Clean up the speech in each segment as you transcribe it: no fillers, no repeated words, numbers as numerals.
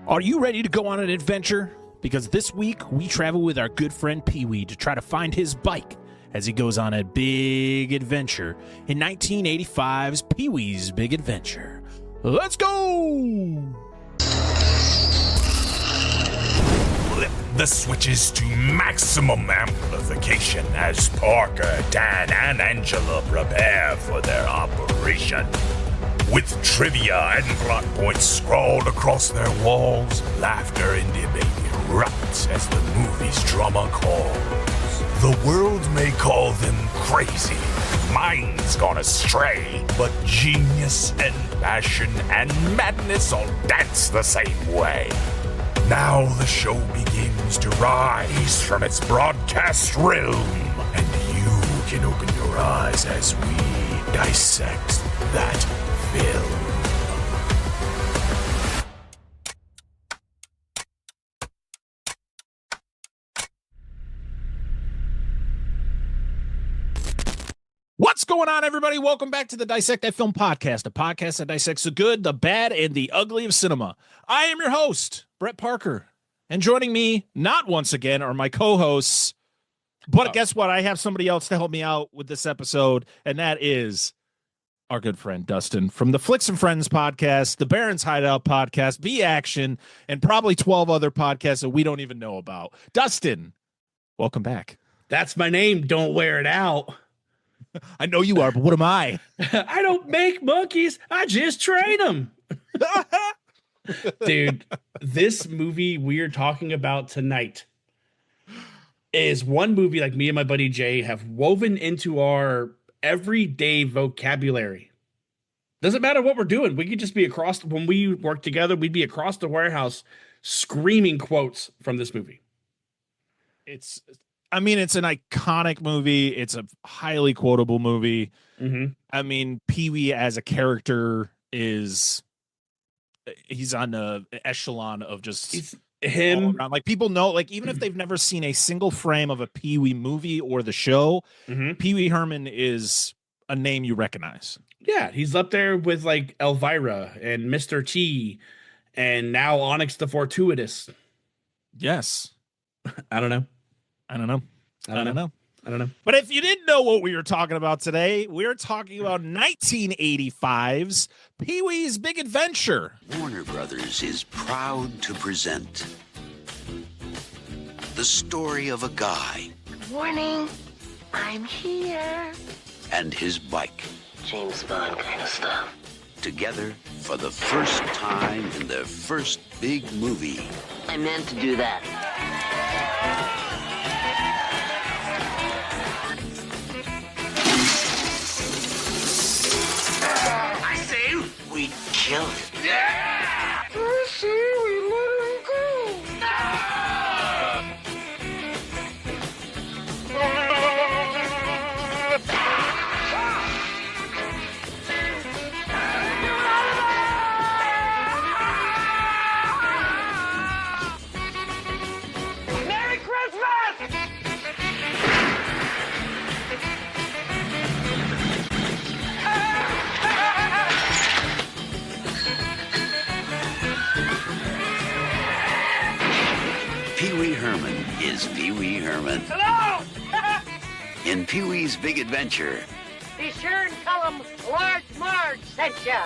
Are you ready to go on an adventure? Because this week we travel with our good friend Pee-Wee to try to find his bike as he goes on a big adventure in 1985's Pee-Wee's Big Adventure. Let's go! Flip the switches to maximum amplification as Parker, Dan, and Angela prepare for their operation. With trivia and plot points scrawled across their walls, laughter and debate erupts as the movie's drama calls. The world may call them crazy, minds gone astray, but genius and passion and madness all dance the same way. Now the show begins to rise from its broadcast realm, and you can open your eyes as we dissect that film. What's going on, everybody? Welcome back to the Dissect That Film Podcast, a podcast that dissects the good, the bad, and the ugly of cinema. I am your host, Brett Parker, and joining me, not once again, are my co-hosts, but guess what? I have somebody else to help me out with this episode, and that is our good friend Dustin from the Flicks and Friends podcast, the Barrens Hideout Podcast, B-Action, and probably 12 other podcasts that we don't even know about. Dustin, welcome back. That's my name. Don't wear it out. I know you are, but what am I? I don't make monkeys. I just train them. Dude, this movie we're talking about tonight is one movie like me and my buddy Jay have woven into our everyday vocabulary. Doesn't matter what we're doing. We could just be across, when we work together, we'd be across the warehouse screaming quotes from this movie. It's an iconic movie. It's a highly quotable movie. Mm-hmm. I mean, Pee-Wee as a character he's on the echelon of just him. Like, people know, like, even if they've never seen a single frame of a Pee-Wee movie or the show, Pee-Wee Herman is a name you recognize. Yeah, he's up there with like Elvira and Mr. T and now Onyx the Fortuitous. Yes. I don't know. But if you didn't know what we were talking about today, we're talking about 1985's Pee-Wee's Big Adventure. Warner Brothers is proud to present the story of a guy Good morning. I'm here. and his bike James Bond kind of stuff. together for the first time in their first big movie. I meant to do that. I say we kill it. I say we let him go. Merry Christmas! Pee-Wee Herman is Pee-Wee Herman. Hello! In Pee-Wee's Big Adventure, Be sure and tell him Large Marge sent ya.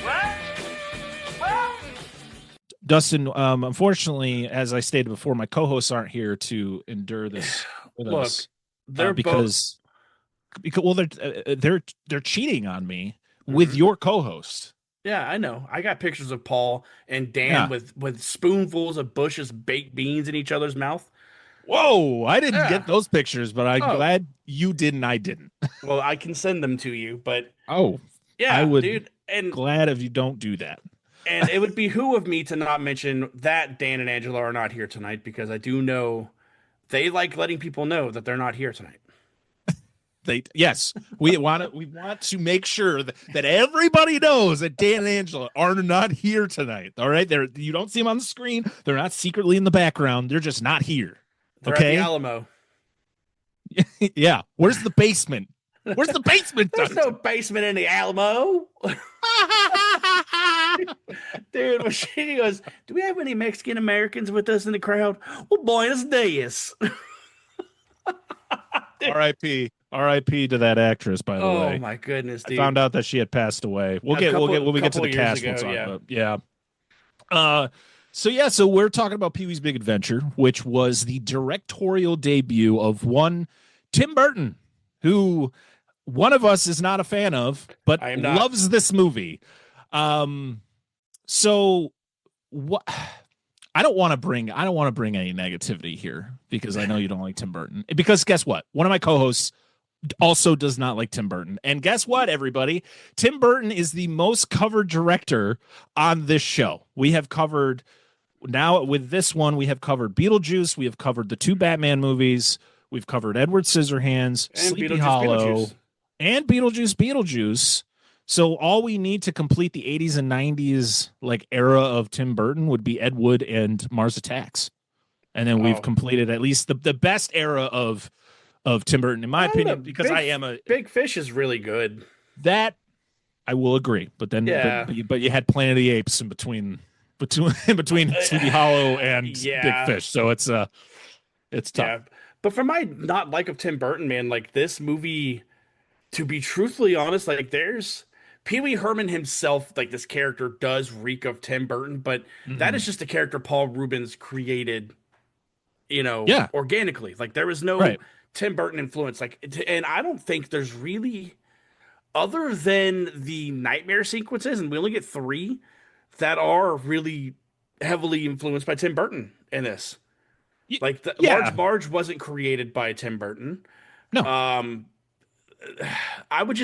What? Dustin, unfortunately, as I stated before, my co-hosts aren't here to endure this with Look, us. they're because they're cheating on me with your co-host. Yeah, I know. I got pictures of Paul and Dan with spoonfuls of Bush's baked beans in each other's mouth. Whoa, I didn't Yeah. get those pictures, but I'm glad you did and I didn't. Well, I can send them to you, but Oh, yeah, I would dude. And glad if you don't do that. and it would behoove me to not mention that Dan and Angela are not here tonight, because I do know they like letting people know that they're not here tonight. Yes, we want to make sure that everybody knows that Dan and Angela are not here tonight. All right, you don't see them on the screen. They're not secretly in the background. They're just not here. They're Okay, at the Alamo. Yeah. Where's the basement? Where's the basement? There's no basement in the Alamo. Dude, when she goes, do we have any Mexican Americans with us in the crowd? Well, Buenos Dias. R.I.P. to that actress, by the way. Oh my goodness, dude. I found out that she had passed away. We'll get when we get to the cast. We'll talk about, yeah. So we're talking about Pee-wee's Big Adventure, which was the directorial debut of one Tim Burton, who one of us is not a fan of, but loves this movie. So what? I don't want to bring any negativity here because I know you don't like Tim Burton. Because guess what? One of my co-hosts also does not like Tim Burton. And guess what, everybody? Tim Burton is the most covered director on this show. We have covered, now with this one, we have covered Beetlejuice. We have covered the 2 Batman movies. We've covered Edward Scissorhands, and Sleepy Hollow, and Beetlejuice. So all we need to complete the 80s and 90s like era of Tim Burton would be Ed Wood and Mars Attacks. And then we've completed at least the best era of Tim Burton, in my opinion, because Big Fish is really good. That I will agree. But then but you had Planet of the Apes in between Sleepy Hollow and Big Fish. So it's tough. Yeah. But for my not like of Tim Burton, man, like this movie, to be truthfully honest, like there's Pee-wee Herman himself, like this character does reek of Tim Burton, but that is just a character Paul Reubens created, organically. Like there was no Tim Burton influence. And I don't think there's really, other than the nightmare sequences, and we only get 3 that are really heavily influenced by Tim Burton in this. Like Large Marge wasn't created by Tim Burton. No. I would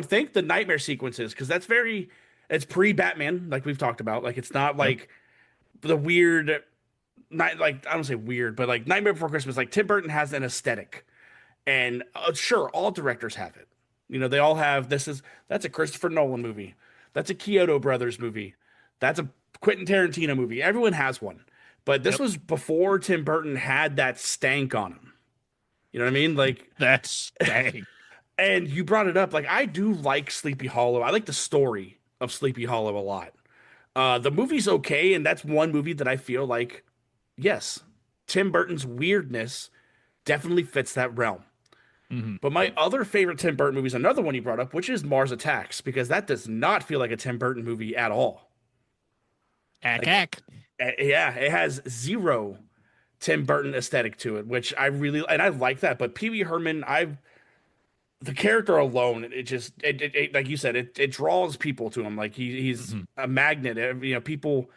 think the nightmare sequences, because it's pre-Batman, like we've talked about. Like it's not like the weird, I don't say weird, but like Nightmare Before Christmas. Like Tim Burton has an aesthetic, and sure, all directors have it. They all have. That's a Christopher Nolan movie. That's a Kyoto Brothers movie. That's a Quentin Tarantino movie. Everyone has one, but this was before Tim Burton had that stank on him. You know what I mean? Like that stank. And you brought it up. Like, I do like Sleepy Hollow. I like the story of Sleepy Hollow a lot. The movie's okay, and that's one movie that I feel like, yes, Tim Burton's weirdness definitely fits that realm. Mm-hmm. But my other favorite Tim Burton movie is another one you brought up, which is Mars Attacks, because that does not feel like a Tim Burton movie at all. Ack. Yeah, it has zero Tim Burton aesthetic to it, which I like that. But Pee-wee Herman, the character alone, it like you said, it draws people to him. Like he's a magnet. People,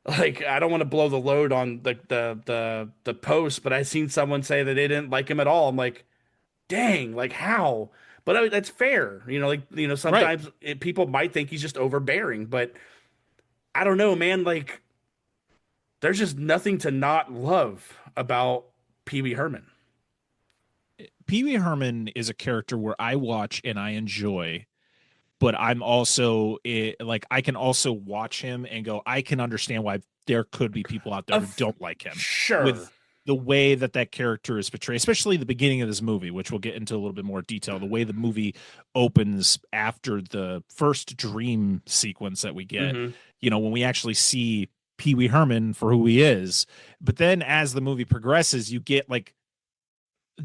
like, I don't want to blow the load on the post, but I seen someone say that they didn't like him at all. I'm like, dang, like how? But that's fair. Sometimes people might think he's just overbearing, but I don't know, man. Like, there's just nothing to not love about Pee-wee Herman. Pee-wee Herman is a character where I watch and I enjoy, but I'm also I can also watch him and go, I can understand why there could be people out there who don't like him. Sure. With the way that character is portrayed, especially the beginning of this movie, which we'll get into a little bit more detail, the way the movie opens after the first dream sequence that we get, when we actually see Pee-wee Herman for who he is. But then as the movie progresses, you get like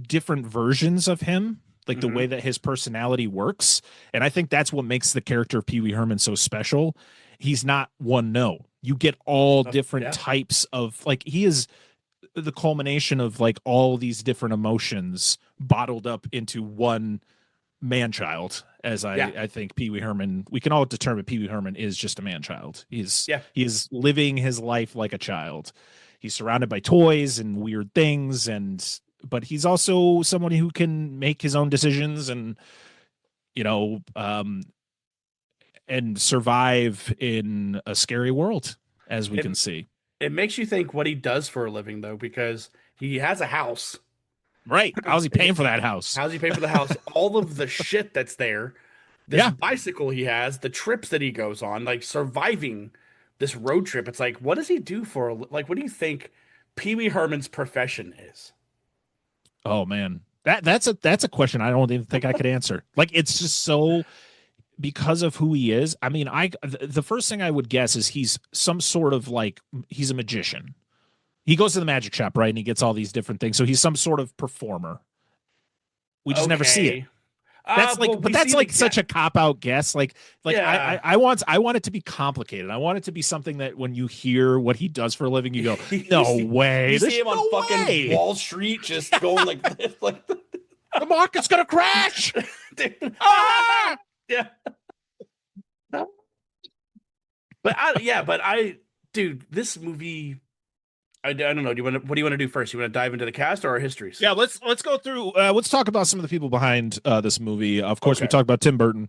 different versions of him, like the way that his personality works. And I think that's what makes the character of Pee-wee Herman so special. He's not one note. You get all different types of, like, he is the culmination of like all these different emotions bottled up into one man-child. As I think Pee-wee Herman, we can all determine Pee-wee Herman is just a man-child. He's living his life like a child. He's surrounded by toys and weird things, but he's also someone who can make his own decisions and survive in a scary world, as we can see. It makes you think what he does for a living, though, because he has a house. Right. How's he paying for that house? How's he paying for the house? All of the shit that's there. This bicycle he has, the trips that he goes on, like surviving this road trip. It's like, what does he do for what do you think Pee-wee Herman's profession is? Oh man. That's a question I don't even think I could answer. Like, it's just so because of who he is, I mean, the first thing I would guess is he's some sort of like, he's a magician. He goes to the magic shop, right? And he gets all these different things. So he's some sort of performer. We just never see it. That's but that's like such a cop-out guess. Yeah. I want it to be complicated. I want it to be something that when you hear what he does for a living, you go, no way. You see him on fucking Wall Street just going like this, like the market's gonna crash. Yeah. Dude, this movie. I don't know. What do you want to do first? You want to dive into the cast or our histories? Yeah, let's go through. Let's talk about some of the people behind this movie. Of course, we talked about Tim Burton.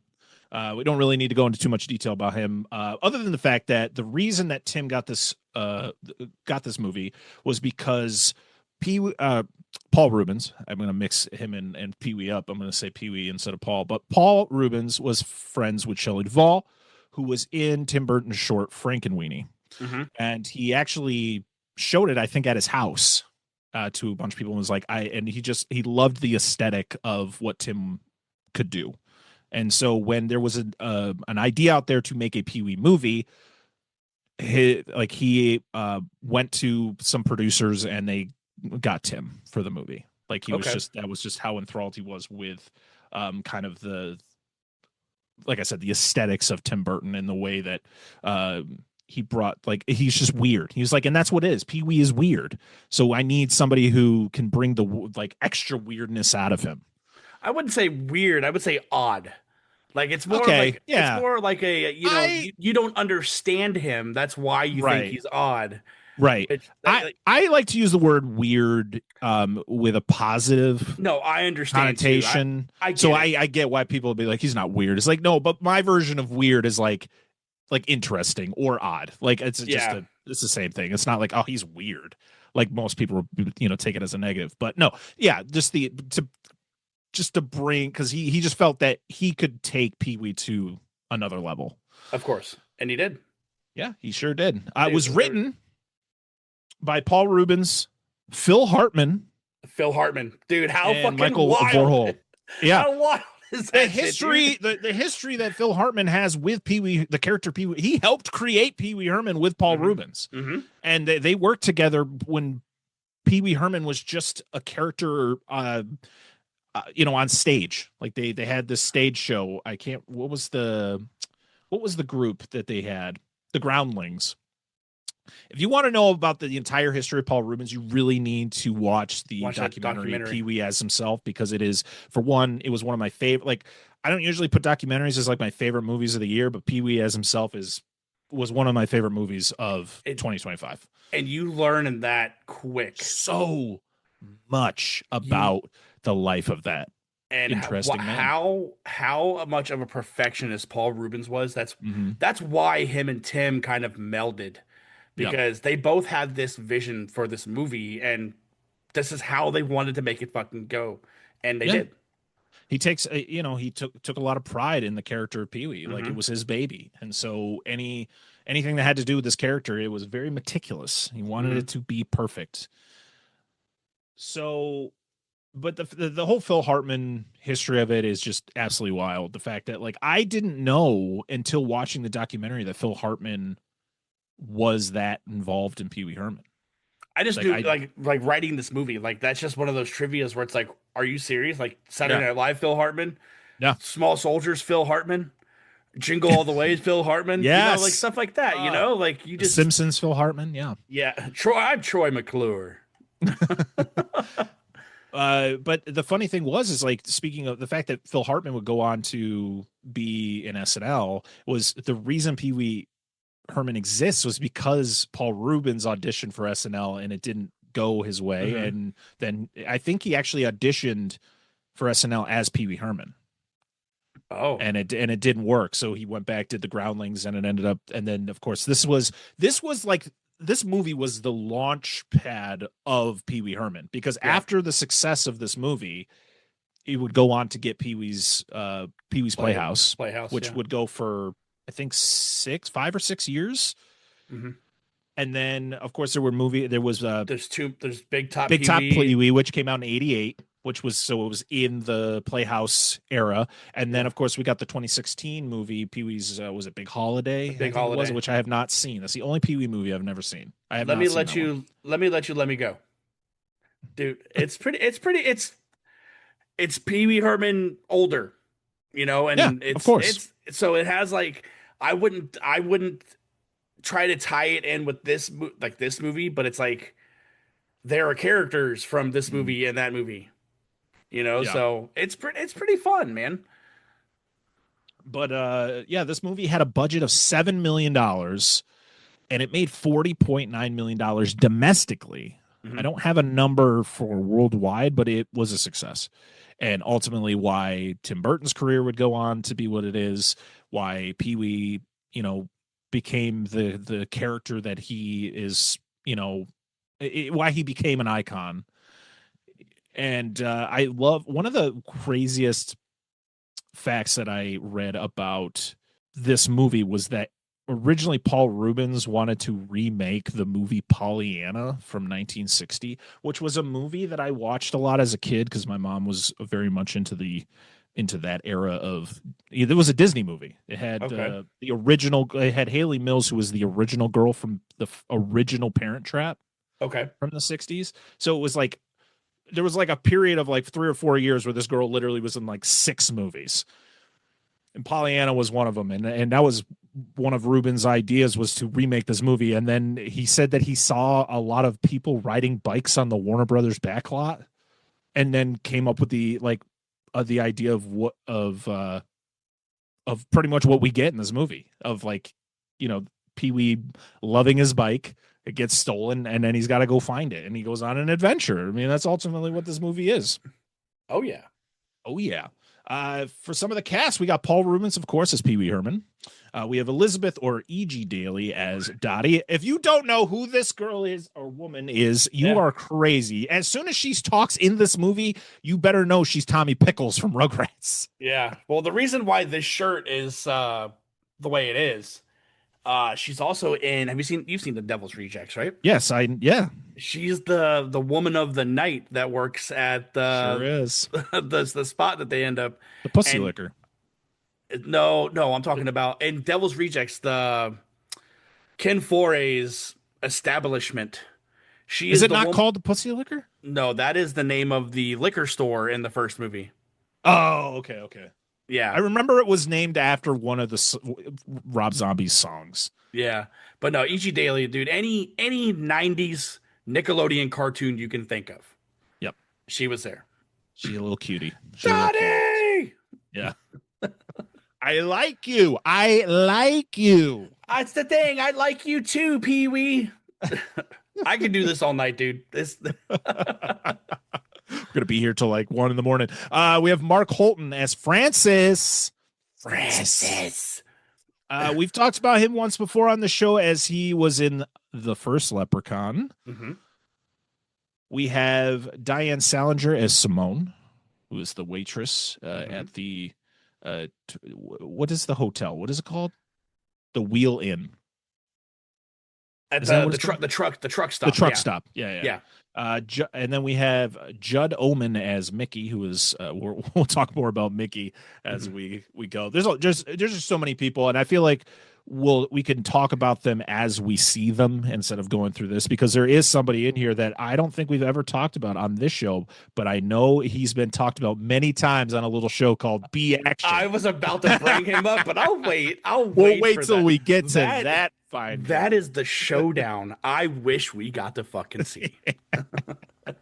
We don't really need to go into too much detail about him, other than the fact that the reason that Tim got this movie was because Paul Reubens. I'm going to mix him and Pee-wee up. I'm going to say Pee-wee instead of Paul. But Paul Reubens was friends with Shelley Duvall, who was in Tim Burton's short Frankenweenie, and he actually showed it, I think, at his house to a bunch of people, and was like, he loved the aesthetic of what Tim could do. And so when there was an idea out there to make a Pee-wee movie, he went to some producers and they got Tim for the movie. Like that was just how enthralled he was with kind of like I said, the aesthetics of Tim Burton and the way that he brought, like, he's just weird. He was like, and that's what it is. Pee-wee is weird. So I need somebody who can bring the like extra weirdness out of him. I wouldn't say weird. I would say odd. Like it's more it's more like you don't understand him. That's why you think he's odd. Right. I like to use the word weird with a positive I understand connotation. I get why people would be like, he's not weird. It's like, no, but my version of weird is like interesting or odd. Like it's it's the same thing. It's not like, oh, he's weird. Like most people, take it as a negative. But no, just to bring, because he just felt that he could take Pee-wee to another level. Of course. And he did. Yeah, he sure did. It was written by Paul Reubens, Phil Hartman. Dude, how fucking Michael wild. Vorhol. Yeah. How wild is that? The history that Phil Hartman has with Pee-wee, the character Pee-wee, he helped create Pee-wee Herman with Paul Reubens. And they worked together when Pee-wee Herman was just a character on stage. Like they had this stage show. What was the group that they had? The Groundlings. If you want to know about the entire history of Paul Reubens, you really need to watch the documentary Pee-wee as himself, because it is, for one, it was one of my favorite. Like, I don't usually put documentaries as like my favorite movies of the year, but Pee-wee as himself was one of my favorite movies of 2025. And you learn in that quick so much about the life of that and interesting man. How much of a perfectionist Paul Reubens was. That's why him and Tim kind of melded. Because they both had this vision for this movie, and this is how they wanted to make it fucking go, and they did. He takes, he took a lot of pride in the character of Pee-wee, like it was his baby, and so anything that had to do with this character, it was very meticulous. He wanted it to be perfect. So, but the whole Phil Hartman history of it is just absolutely wild. The fact that, like, I didn't know until watching the documentary that Phil Hartman was that involved in Pee-wee Herman. I just knew, like writing this movie, like that's just one of those trivias where it's like, are you serious? Like Saturday Night Live, Phil Hartman. Yeah. Small Soldiers, Phil Hartman. Jingle All the Way, Phil Hartman. Yes. Like stuff like that. Like you just Simpsons, Phil Hartman. Yeah. Yeah. I'm Troy McClure. But the funny thing is like, speaking of the fact that Phil Hartman would go on to be in SNL, was the reason Pee-wee Herman exists was because Paul Reubens auditioned for SNL and it didn't go his way. And then I think he actually auditioned for SNL as Pee-wee Herman. Oh, and it didn't work. So he went back, did the Groundlings, and it ended up. And then of course this movie was the launch pad of Pee-wee Herman, because after the success of this movie, he would go on to get Pee-wee's Playhouse, which would go for, I think 5 or 6 years. And then of course there's Big Top Pee-wee, Pee-wee, which came out in 88. which was it was in the Playhouse era, and then of course we got the 2016 movie Pee-wee's was it Big Holiday? Big Holiday, which I have not seen. That's the only Pee-wee movie I've never seen. I have. Let me let you go, dude. It's Pee-Wee Herman older, you know, and of course. So it has like I wouldn't try to tie it in with this movie, but it's like there are characters from this movie and that movie, you know. Yeah. So it's pretty fun, man. But this movie had a budget of $7 million, and it made $40.9 million domestically. I don't have a number for worldwide, but it was a success. And ultimately why Tim Burton's career would go on to be what it is, why Pee-wee, you know, became the character that he is, you know, why he became an icon. And I love one of the craziest facts that I read about this movie was that originally Paul Reubens wanted to remake the movie Pollyanna from 1960, which was a movie that I watched a lot as a kid because my mom was very much into that era of. It was a Disney movie. It had the original. It had Haley Mills, who was the original girl from the original Parent Trap. Okay, from the 60s. So it was like there was like a period of like 3 or 4 years where this girl literally was in like 6 movies. And Pollyanna was one of them. And that was one of Reubens' ideas, was to remake this movie. And then he said that he saw a lot of people riding bikes on the Warner Brothers backlot, and then came up with the idea of pretty much what we get in this movie of, like, you know, Pee-wee loving his bike. It gets stolen, and then he's got to go find it, and he goes on an adventure. I mean, that's ultimately what this movie is. Oh yeah. For some of the cast, we got Paul Reubens, of course, as Pee-wee Herman. We have Elizabeth, or E.G. Daly, as Dottie. If you don't know who this girl is or woman is, you are crazy. As soon as she talks in this movie, you better know she's Tommy Pickles from Rugrats. Yeah. Well, the reason why this shirt is the way it is, she's also in. You've seen The Devil's Rejects, right? Yes, She's the woman of the night that works at the spot that they end up the pussy liquor. No, I'm talking about in Devil's Rejects, the Ken Foray's establishment. Is it not called the pussy liquor? No, that is the name of the liquor store in the first movie. Oh, okay. Yeah, I remember it was named after one of the Rob Zombie's songs. Yeah, but no, E.G. Daly, dude. Any 90s Nickelodeon cartoon you can think of. Yep, she was there. She's a little cutie. Daddy! Yeah. I like you. That's the thing. I like you too, Pee-wee. I could do this all night, dude. We're gonna be here till like 1 a.m. We have Mark Holton as Francis. We've talked about him once before on the show, as he was in the first Leprechaun. Mm-hmm. We have Diane Salinger as Simone, who is the waitress at the what is the hotel? What is it called? The Wheel Inn. At the truck stop. The truck stop. Yeah. And then we have Judd Omen as Mickey, who is we'll talk more about Mickey as we go. There's just so many people, and I feel like we can talk about them as we see them instead of going through this, because there is somebody in here that I don't think we've ever talked about on this show, but I know he's been talked about many times on a little show called B Action. I was about to bring him up, but I'll wait. We'll wait till we get to that. Fine. That is the showdown I wish we got to fucking see. Are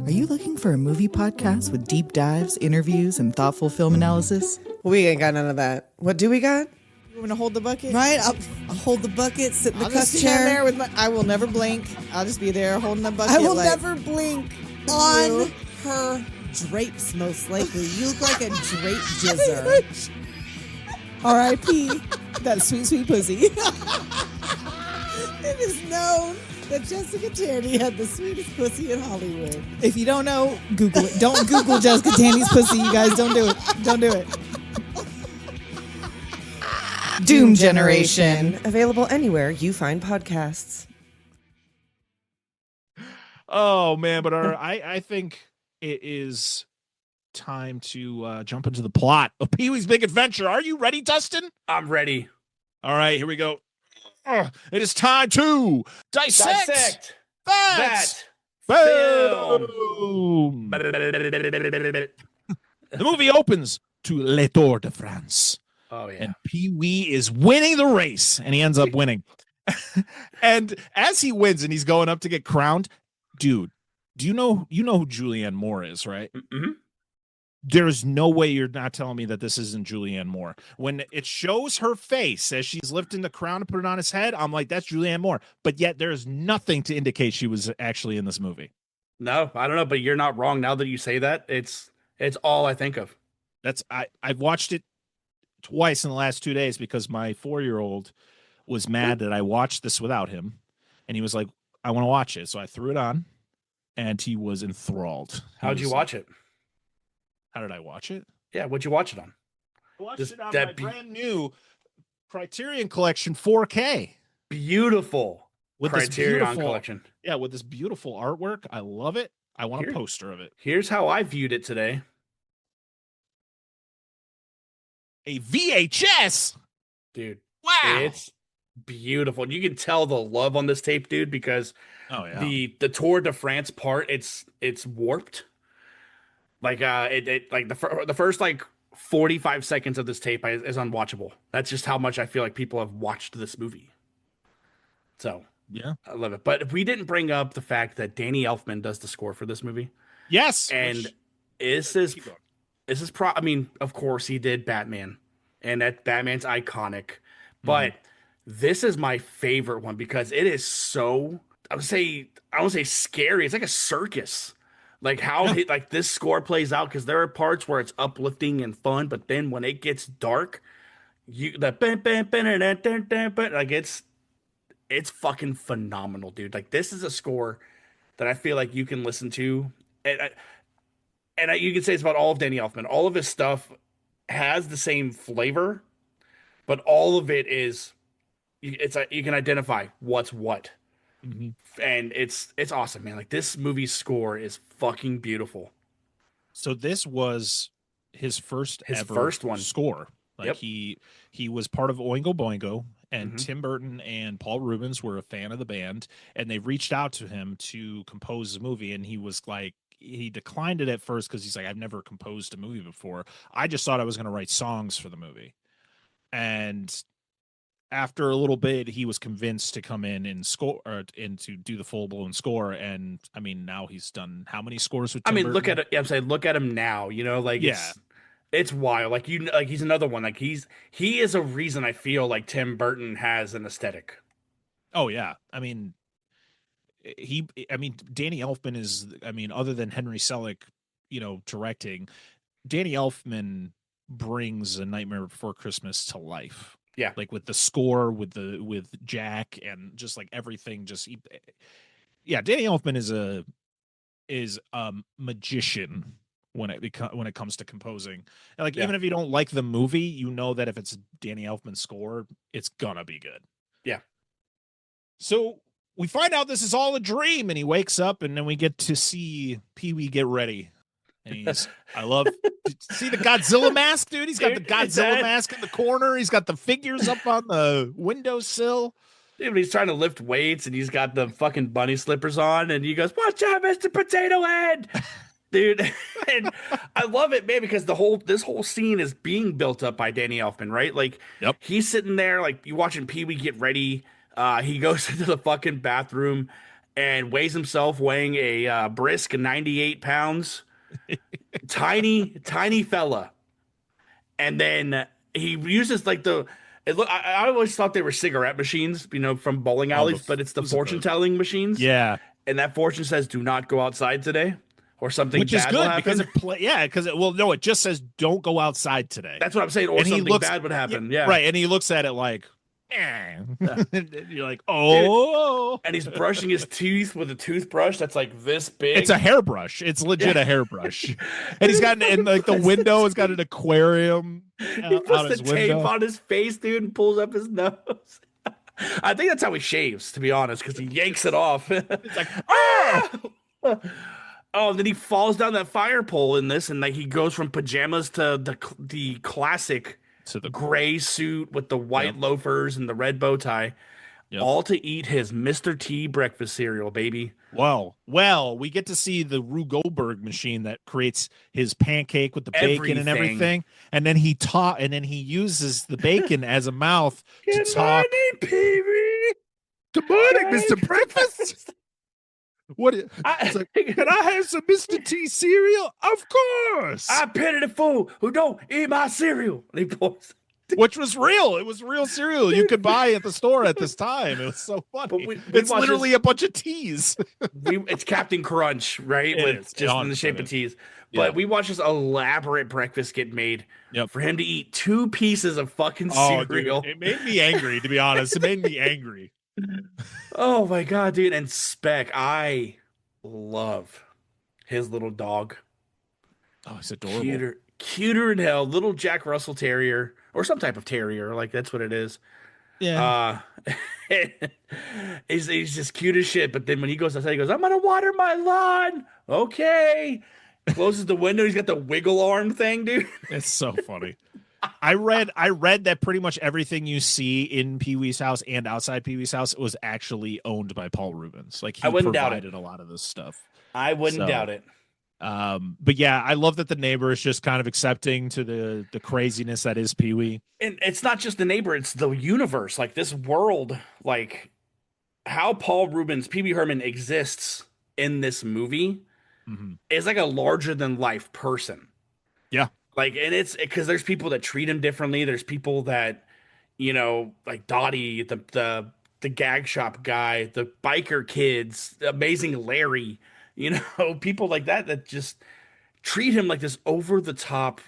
you looking for a movie podcast with deep dives, interviews, and thoughtful film analysis? We ain't got none of that. What do we got? You want to hold the bucket? Right, I'll hold the bucket, sit in the cuff stand chair. there with I will never blink. I'll just be there holding the bucket. I will never blink on her drapes, most likely. You look like a drape jizzer. R.I.P. that sweet, sweet pussy. It is known that Jessica Tandy had the sweetest pussy in Hollywood. If you don't know, Google it. Don't Google Jessica Tandy's pussy, you guys. Don't do it. Don't do it. Doom Generation. Available anywhere you find podcasts. Oh man, but I think it is time to jump into the plot of Pee-wee's Big Adventure. Are you ready, Dustin? I'm ready. All right, here we go. It is time to dissect that film. The movie opens to Le Tour de France. Oh, yeah. And Pee-wee is winning the race, and he ends up winning. And as he wins and he's going up to get crowned, dude, do you know who Julianne Moore is, right? Mm-hmm. There's no way you're not telling me that this isn't Julianne Moore. When it shows her face as she's lifting the crown to put it on his head, I'm like, that's Julianne Moore. But yet there's nothing to indicate she was actually in this movie. No, I don't know, but you're not wrong. Now that you say that, it's all I think of. I've watched it twice in the last 2 days because my 4-year-old was mad that I watched this without him. And he was like, I want to watch it. So I threw it on and he was enthralled. How'd you watch it? How did I watch it? Yeah, what'd you watch it on? I watched it on my brand new Criterion Collection 4K. Beautiful with Criterion Collection. Yeah, with this beautiful artwork. I love it. I want a poster of it. Here's how I viewed it today. A VHS? Dude. Wow. It's beautiful. You can tell the love on this tape, dude, because the Tour de France part, it's warped. Like the first 45 seconds of this tape is unwatchable. That's just how much I feel like people have watched this movie. So yeah, I love it. But we didn't bring up the fact that Danny Elfman does the score for this movie. Yes, and I mean, of course he did Batman, and that Batman's iconic. But this is my favorite one because it is so I would say scary. It's like a circus. Like how this score plays out, because there are parts where it's uplifting and fun, but then when it gets dark, it's fucking phenomenal, dude. Like this is a score that I feel like you can listen to, and you can say it's about all of Danny Elfman. All of his stuff has the same flavor, but all of it is you can identify what's what. Mm-hmm. And it's awesome, man. Like this movie's score is fucking beautiful. So this was his first one score. Like he was part of Oingo Boingo, and Tim Burton and Paul Reubens were a fan of the band, and they reached out to him to compose a movie, and he was like, he declined it at first because he's like, I've never composed a movie before. I just thought I was going to write songs for the movie. And after a little bit, he was convinced to come in and score and to do the full blown score. And I mean, now he's done how many scores with Tim Burton? Look at it. I'm saying, look at him now, it's wild. Like he's another one. Like he is a reason I feel like Tim Burton has an aesthetic. Oh yeah. I mean, Danny Elfman is, other than Henry Selick, directing, Danny Elfman brings A Nightmare Before Christmas to life. Yeah. Like with the score, with Jack, and just like everything. Danny Elfman is a magician when it comes to composing. And like even if you don't like the movie, you know that if it's Danny Elfman's score, it's gonna be good. Yeah. So we find out this is all a dream, and he wakes up, and then we get to see Pee-wee get ready. And see the Godzilla mask, dude? He's got the Godzilla mask in the corner. He's got the figures up on the windowsill. Dude, he's trying to lift weights, and he's got the fucking bunny slippers on, and he goes, "Watch out, Mr. Potato Head!" Dude, and I love it, man, because this whole scene is being built up by Danny Elfman, right? Like, he's sitting there, like, you watching Pee-wee get ready. He goes into the fucking bathroom and weighs himself, weighing a brisk 98 pounds. tiny fella. And then he uses like I always thought they were cigarette machines, from bowling alleys, but it's the fortune telling machines. Yeah. And that fortune says, "Do not go outside today," or something. Which is good because it just says, "Don't go outside today." That's what I'm saying. Or something bad would happen. Yeah. Right. And he looks at it like, you're like, oh, and he's brushing his teeth with a toothbrush that's like this big. It's a hairbrush. It's legit a hairbrush. And he's got the window has got an aquarium. He puts the tape on his face, dude, and pulls up his nose. I think that's how he shaves, to be honest, because he yanks it off. It's like, ah! Oh, then he falls down that fire pole in this, and like he goes from pajamas to the classic To the gray suit with the white loafers and the red bow tie, all to eat his Mr. T breakfast cereal, baby. Well, we get to see the Rube Goldberg machine that creates his pancake with the bacon and everything, and then he uses the bacon as a mouth to talk. Good morning, Pee-Wee. Good morning, Mr. Breakfast. It's like, can I have some Mr. T cereal? Of course. I pity the fool who don't eat my cereal. And he pours. Which was real. It was real cereal you could buy at the store at this time. It was so funny. It's literally a bunch of teas. It's Captain Crunch, right? It's just in the shape of teas. But we watched this elaborate breakfast get made for him to eat 2 pieces of fucking cereal. Dude, it made me angry, to be honest. It made me angry. Oh my God, dude. And Speck, I love his little dog. Oh, it's adorable. Cuter than hell. Little Jack Russell Terrier. Or some type of terrier, like that's what it is. Yeah. He's just cute as shit. But then when he goes outside, he goes, "I'm gonna water my lawn." Okay. Closes the window. He's got the wiggle arm thing, dude. It's so funny. I read that pretty much everything you see in Pee-wee's house and outside Pee-wee's house was actually owned by Paul Reubens. Like he provided a lot of this stuff. I wouldn't doubt it. But yeah, I love that the neighbor is just kind of accepting to the craziness that is Pee-wee. And it's not just the neighbor, it's the universe, like this world, like how Paul Reubens, Pee-Wee Herman exists in this movie is like a larger than life person. Yeah. Like, and it's because there's people that treat him differently. There's people that, you know, like Dottie, the gag shop guy, the biker kids, the Amazing Larry, you know, people like that just treat him like this over the top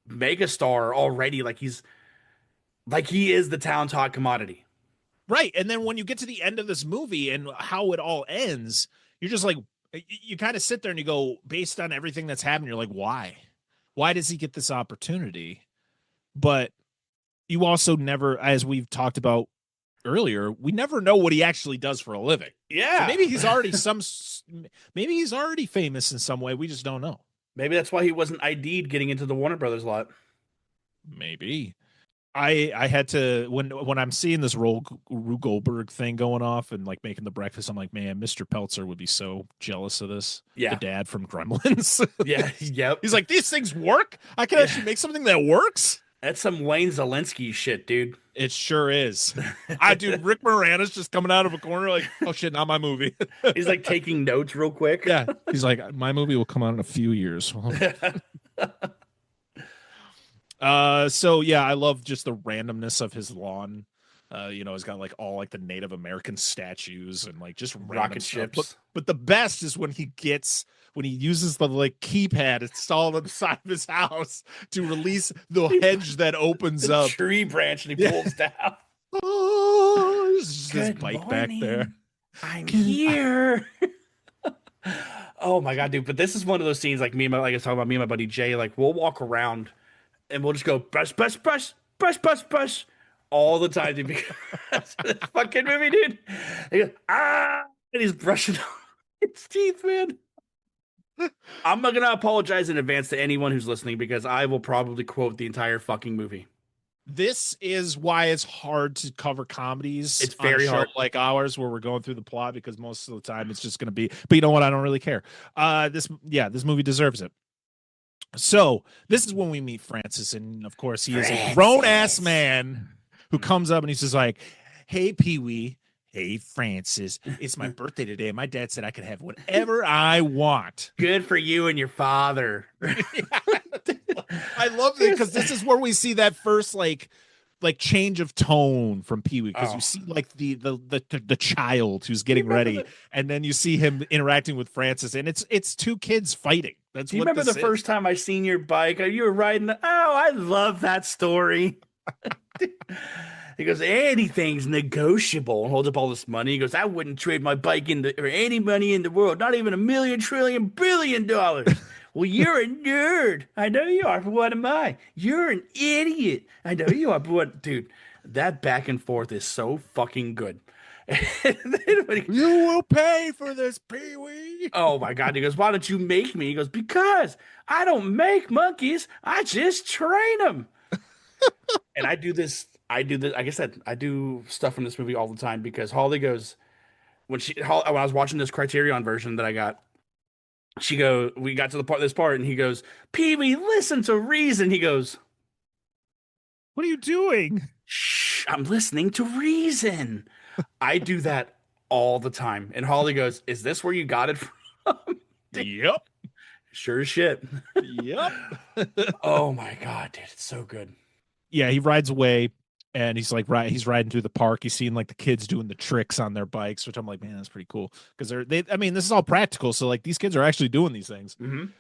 megastar already. Like he is the town's hot commodity. Right. And then when you get to the end of this movie and how it all ends, you're just like, you kind of sit there and you go, based on everything that's happened, you're like, why? Why does he get this opportunity? But you also never, as we've talked about earlier, we never know what he actually does for a living. Yeah. So maybe he's already famous in some way. We just don't know. Maybe that's why he wasn't ID'd getting into the Warner Brothers lot. Maybe. I had to, when I'm seeing this Rube Goldberg thing going off and like making the breakfast, I'm like, man, Mr. Peltzer would be so jealous of this. Yeah. The dad from Gremlins. Yeah. Yep. He's like, these things work. I can actually make something that works. That's some Wayne Zelensky shit, dude. It sure is. Dude, Rick Moranis just coming out of a corner like, oh shit, not my movie. He's like taking notes real quick. Yeah. He's like, my movie will come out in a few years. So yeah, I love just the randomness of his lawn. You know, he's got like all like the Native American statues and like just rocket ships. But the best is when he uses the like keypad installed on the side of his house to release the hedge that opens up. Tree branch and he pulls down. Oh, there's just this bike back there. I'm here. Oh my God, dude. But this is one of those scenes like I was talking about me and my buddy Jay, like we'll walk around and we'll just go brush, brush, brush, brush, brush, brush all the time, dude. Because this fucking movie, dude. He goes, and he's brushing his teeth, man. I'm not gonna apologize in advance to anyone who's listening because I will probably quote the entire fucking movie. This is why it's hard to cover comedies. It's very hard, like ours, where we're going through the plot because most of the time it's just going to be. But you know what? I don't really care. This movie deserves it. So this is when we meet Francis, and of course he is a grown ass man who comes up and he's just like, "Hey, Pee-wee. Hey, Francis. It's my birthday today. My dad said I could have whatever I want. Good for you and your father." I love it because this is where we see that first like change of tone from Pee-wee, because you see like the child who's getting ready, and then you see him interacting with Francis, and it's two kids fighting. That's. Do you remember the first time I seen your bike? You were riding. Oh, I love that story. He goes, anything's negotiable, and holds up all this money. He goes, I wouldn't trade my bike or any money in the world, not even $1 million, trillion, billion dollars. Well, you're a nerd. I know you are, but what am I? You're an idiot. I know you are, but what, dude, that back and forth is so fucking good. And then when he- You will pay for this, Pee-wee. oh my God. He goes, why don't you make me? He goes, because I don't make monkeys. I just train them. And I do this. Like I said, I do stuff from this movie all the time because Holly goes, when I was watching this Criterion version that I got, we got to this part, and he goes, Pee-wee, listen to reason. He goes, What are you doing? shh, I'm listening to reason. I do that all the time. And Holly goes, is this where you got it from? Yep. Sure as shit. Yep. Oh my God, dude. It's so good. Yeah, he rides away and he's like, he's riding through the park. He's seeing like the kids doing the tricks on their bikes, which I'm like, man, that's pretty cool. Because I mean, this is all practical. So like these kids are actually doing these things. Mm-hmm.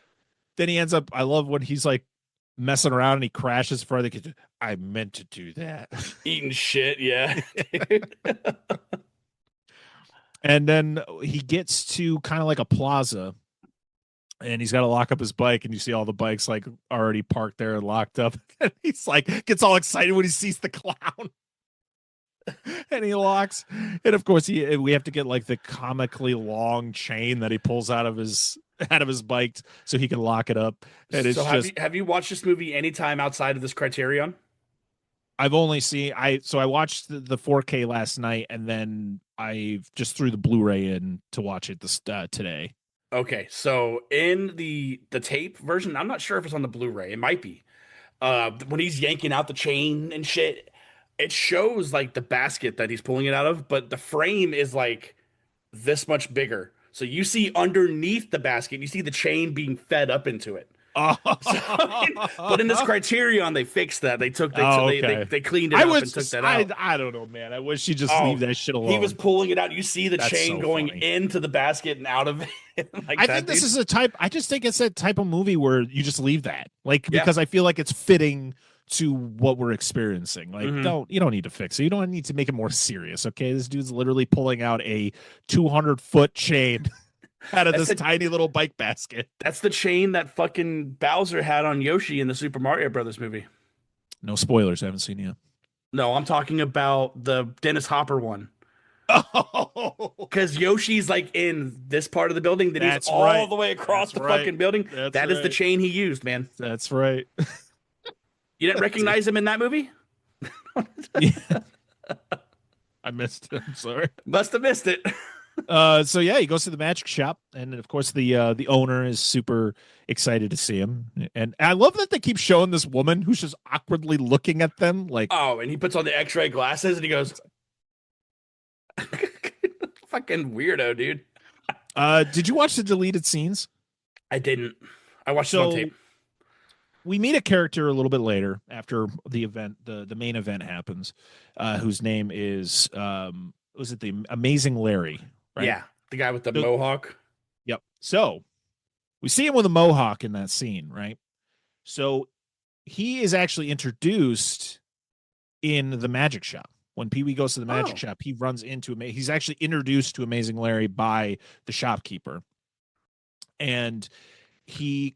Then he ends up, I love when he's like messing around and he crashes in front of the kids. I meant to do that. Eating shit, yeah. And then he gets to kind of like a plaza and he's got to lock up his bike, and you see all the bikes like already parked there and locked up. And he's like, gets all excited when he sees the clown. And he locks. And of course we have to get like the comically long chain that he pulls out of his bike so he can lock it up. And it's so just, have you watched this movie anytime outside of this Criterion? I've only seen I watched the 4K last night, and then I just threw the Blu-ray in to watch it today. Okay, so in the tape version, I'm not sure if it's on the Blu-ray. It might be. When he's yanking out the chain and shit, it shows like the basket that he's pulling it out of, but the frame is like this much bigger. So you see underneath the basket, you see the chain being fed up into it. Oh. But in this Criterion, they fixed that. They cleaned it up and took that out. I don't know, man. I wish he'd just leave that shit alone. He was pulling it out. You see the chain so going funny. into the basket and out of it. I think this is I just think it's that type of movie where you just leave that. Because I feel like it's fitting to what we're experiencing. Like, you don't need to fix it. You don't need to make it more serious. Okay. This dude's literally pulling out a 200-foot chain out of this tiny little bike basket. That's the chain that fucking Bowser had on Yoshi in the Super Mario Brothers movie. No spoilers. I haven't seen it yet. No, I'm talking about the Dennis Hopper one. Oh, because Yoshi's like in this part of the building, then he's all the way across the fucking building. That is the chain he used, man. That's right. You didn't recognize him in that movie? Yeah. I missed it. I'm sorry. Must have missed it. So yeah, he goes to the magic shop, and of course the owner is super excited to see him. And I love that they keep showing this woman who's just awkwardly looking at them, like, oh, and he puts on the X-ray glasses, and he goes, "Fucking weirdo, dude." Did you watch the deleted scenes? I didn't. I watched it on tape. We meet a character a little bit later after the event, the main event happens, whose name is was it the Amazing Larry? Right? Yeah, the guy with the mohawk. Yep. So we see him with a mohawk in that scene, right? So he is actually introduced in the magic shop. When Pee-wee goes to the magic shop, he runs into him. He's actually introduced to Amazing Larry by the shopkeeper. And he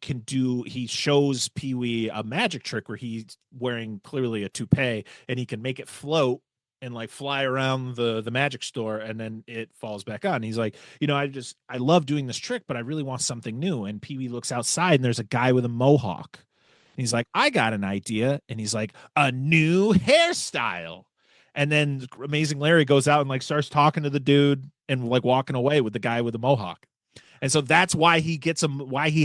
shows Pee-wee a magic trick where he's wearing clearly a toupee, and he can make it float and like fly around the magic store, and then it falls back on. He's like, I love doing this trick, but I really want something new. And Pee-wee looks outside, and there's a guy with a mohawk. And he's like, I got an idea. And he's like, a new hairstyle. And then Amazing Larry goes out and like starts talking to the dude and like walking away with the guy with the mohawk. And so that's why he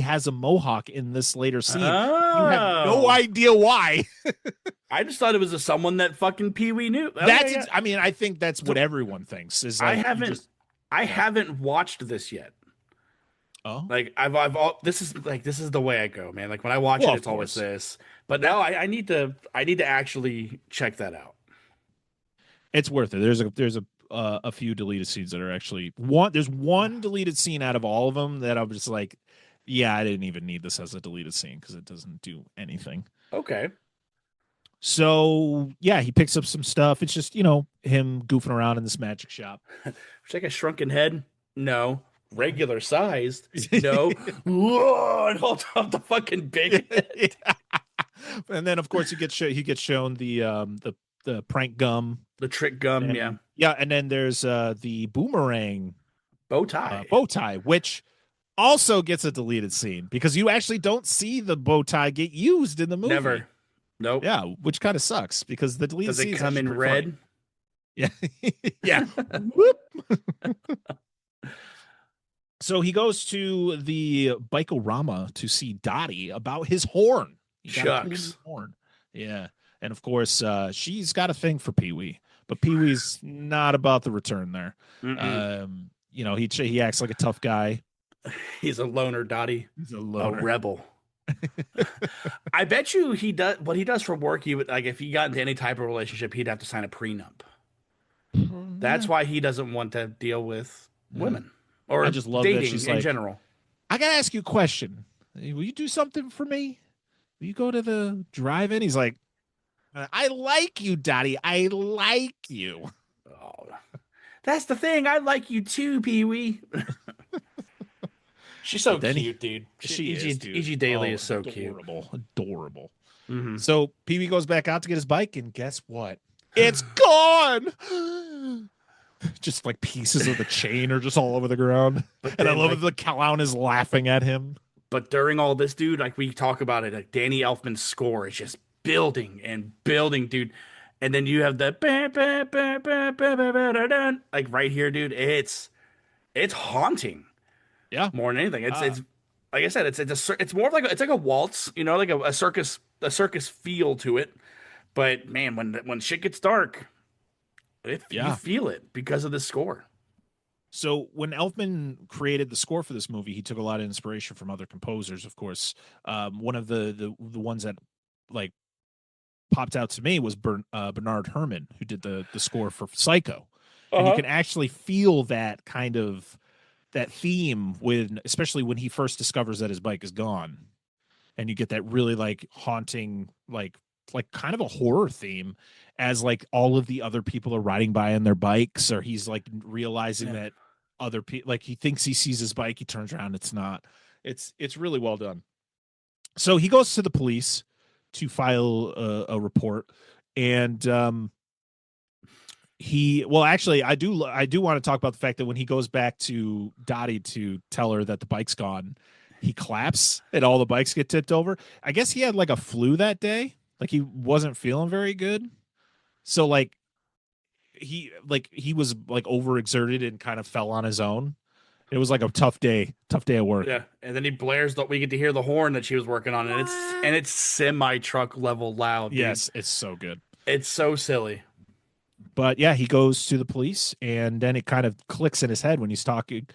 has a mohawk in this later scene. You have no idea why. I just thought it was someone that fucking Pee-wee knew. I mean, I think that's what everyone thinks. Is like, I haven't watched this yet. Oh, like this is the way I go, man. Like when I watch it, it's always this. But now I need to actually check that out. It's worth it. There's a few deleted scenes that are actually there's one deleted scene out of all of them that I'm just like, yeah, I didn't even need this as a deleted scene because it doesn't do anything. Okay. So yeah, he picks up some stuff. It's just, him goofing around in this magic shop. Like a shrunken head? No. Regular sized? No. Whoa, and holds up the fucking big head. And then of course he gets shown the prank gum. The trick gum, and, yeah. Yeah, and then there's the boomerang Bow tie. bow tie, which also gets a deleted scene because you actually don't see the bow tie get used in the movie. Never. Nope. Yeah, which kind of sucks because the deleted Does scene it is come in actually red? funny. Yeah. Yeah. Whoop. So he goes to the Bike-O-Rama to see Dottie about his horn. He got a cool Shucks. new horn. Yeah. And of course, she's got a thing for Pee-Wee, but Pee-Wee's not about the return there. You know, he acts like a tough guy. He's a loner, Dottie. He's a A loner. rebel. I bet you he does what he does for work. He would, like, if he got into any type of relationship, he'd have to sign a prenup. That's why he doesn't want to deal with women or I just love that dating she's in like, general. I gotta ask you a question. Will you do something for me? Will you go to the drive-in? He's like, I like you, Dottie. I like you. Oh, that's the thing. I like you too, Pee-Wee. She's so Then cute, dude. She E.G. is, dude. E.G. Daily Oh, is so cute. Adorable. Mhm. So Pee-Wee goes back out to get his bike, and guess what? It's gone. Just like pieces of the chain are just all over the ground. And I love that the clown is laughing at him. But during all this, dude, like we talk about it, like Danny Elfman's score is just building and building, dude. And then you have the like right here, dude. It's haunting. Yeah. More than anything, it's like I said, it's more of like it's like a waltz, you know, like a circus feel to it. But man, when shit gets dark, you feel it because of the score. So when Elfman created the score for this movie, he took a lot of inspiration from other composers, of course. One of the ones that like popped out to me was Bernard Herrmann, who did the score for Psycho. And you can actually feel that kind of that theme especially when he first discovers that his bike is gone, and you get that really like haunting, like kind of a horror theme as like all of the other people are riding by on their bikes, or he's like realizing that other people, like he thinks he sees his bike, he turns around, it's not. It's really well done. So he goes to the police to file a report, and actually I do want to talk about the fact that when he goes back to Dottie to tell her that the bike's gone, he claps and all the bikes get tipped over. I guess he had like a flu that day. Like he wasn't feeling very good. So like he was like overexerted and kind of fell on his own. It was like a tough day at work. Yeah. And then he blares we get to hear the horn that she was working on, and it's semi truck level loud. Dude. Yes, it's so good. It's so silly. But yeah, he goes to the police, and then it kind of clicks in his head when he's talking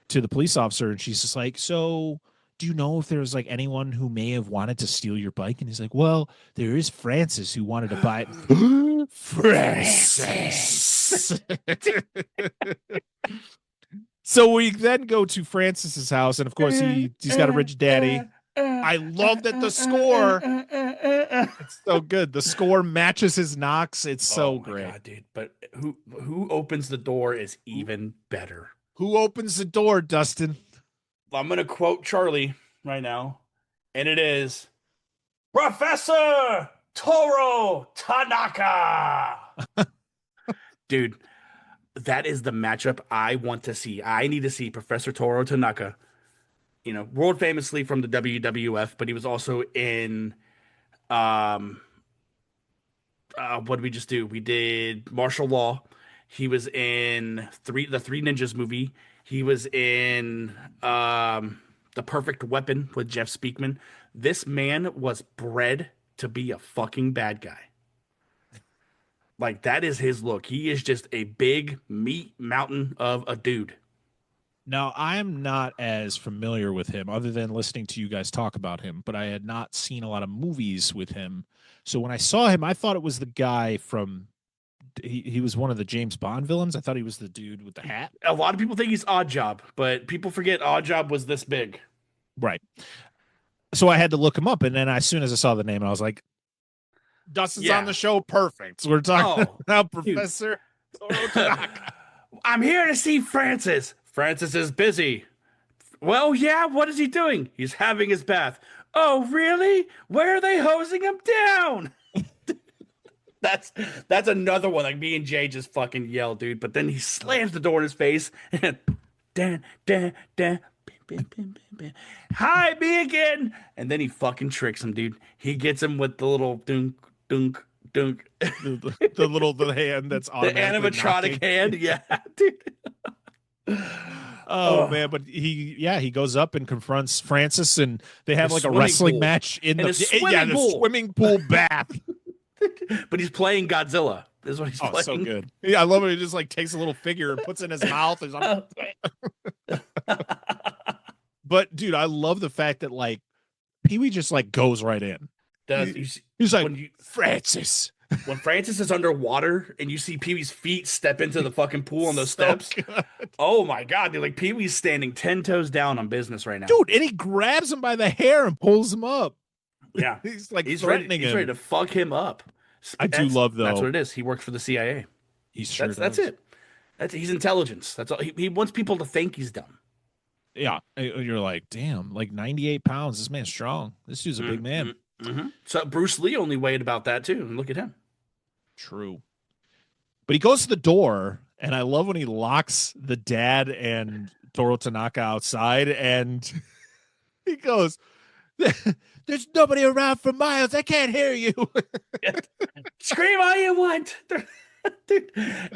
to the police officer, and she's just like, so do you know if there's like anyone who may have wanted to steal your bike? And he's like, well, there is Francis who wanted to buy it. Francis. So we then go to Francis's house, and of course he's got a rich daddy. I love that the score. It's so good. The score matches his knocks. It's so great. God, dude. But who opens the door is even better. Who opens the door, Dustin? I'm gonna quote Charlie right now, and it is Professor Toro Tanaka. Dude, that is the matchup I want to see. I need to see Professor Toro Tanaka. You know, world famously from the WWF, but he was also in what did we just do? We did Martial Law. He was in the Three Ninjas movie. He was in The Perfect Weapon with Jeff Speakman. This man was bred to be a fucking bad guy. Like, that is his look. He is just a big meat mountain of a dude. Now, I am not as familiar with him other than listening to you guys talk about him, but I had not seen a lot of movies with him. So when I saw him, I thought it was the guy from he was one of the James Bond villains. I thought he was the dude with the hat. A lot of people think he's Oddjob, but people forget Oddjob was this big. Right. So I had to look him up, and then as soon as I saw the name, I was like, Dustin's on the show. Perfect. So we're talking about Professor Toro Tanaka. I'm here to see Francis. Francis is busy. Well, yeah, what is he doing? He's having his bath. Oh, really? Where are they hosing him down? That's another one. Like me and Jay just fucking yell, dude. But then he slams the door in his face and dan, dan, dan, bam, bam, bam, bam. Hi, me again. And then he fucking tricks him, dude. He gets him with the little dunk, dunk, dunk. the hand that's The automatically animatronic knocking. hand. Yeah, dude. Oh man, but he goes up and confronts Francis, and they have The like a swimming wrestling pool. match in In the a swimming the pool. swimming pool bath. But he's playing Godzilla. This is what he's Oh, playing. so good. Yeah, I love it. He just like takes a little figure and puts it in his mouth. He's like, but dude, I love the fact that like Pee-wee just like goes right in. He's like, Francis. When Francis is underwater and you see Pee-wee's feet step into the fucking pool on those So steps. good. Oh my god, dude! Like Pee-wee's standing 10 toes down on business right now. Dude, and he grabs him by the hair and pulls him up. Yeah, He's like he's threatening ready. He's him. ready to fuck him up. I do love, though. That's what it is. He works for the CIA. He sure That's does. it. He's intelligence. That's all. He wants people to think he's dumb. Yeah, and you're like, damn, like 98 pounds. This man's strong. This dude's a big man. Mm-hmm. So Bruce Lee only weighed about that too. And look at him. True. But he goes to the door, and I love when he locks the dad and Toru Tanaka outside, and he goes, there's nobody around for miles. I can't hear you. Scream all you want. Dude.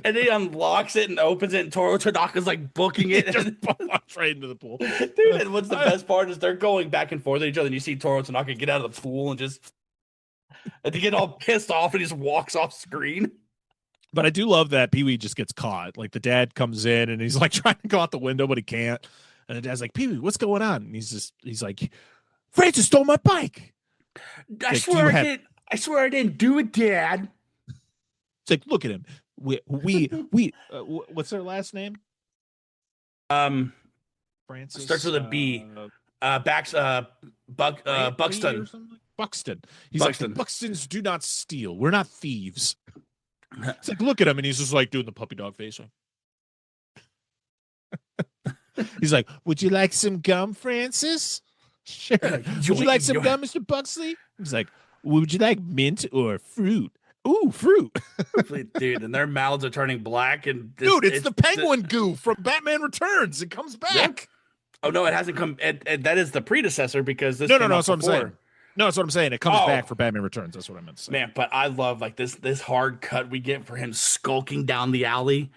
And he unlocks it and opens it, and Toru Tanaka's like booking it. Just walks right into the pool. Dude, and what's the best part is they're going back and forth at each other, and you see Toru Tanaka get out of the pool and just and to get all pissed off, and he just walks off screen. But I do love that Pee-wee just gets caught. Like the dad comes in and he's like trying to go out the window, but he can't. And the dad's like, Pee-wee, what's going on? And he's like, Francis stole my bike. I Like, swear I did. I swear I didn't do it, Dad. It's like, look at him. We what's their last name? Francis Starts with a B. Buxton. Buxton. He's Buxton. like, the Buxtons do not steal. We're not thieves. It's like, look at him, and he's just like doing the puppy dog face. He's like, would you like some gum, Francis? Sure. Would you like some gum, Mr. Buxley? He's like, would you like mint or fruit? Ooh, fruit. Dude, and their mouths are turning black. And Dude, it's the penguin goo from Batman Returns. It comes back. Yeah. Oh, no, it hasn't come. And that is the predecessor because this. No, came out that's what I'm before. saying. No, that's what I'm saying. It comes Oh. back for Batman Returns. That's what I meant to say. Man, but I love like this hard cut we get for him skulking down the alley.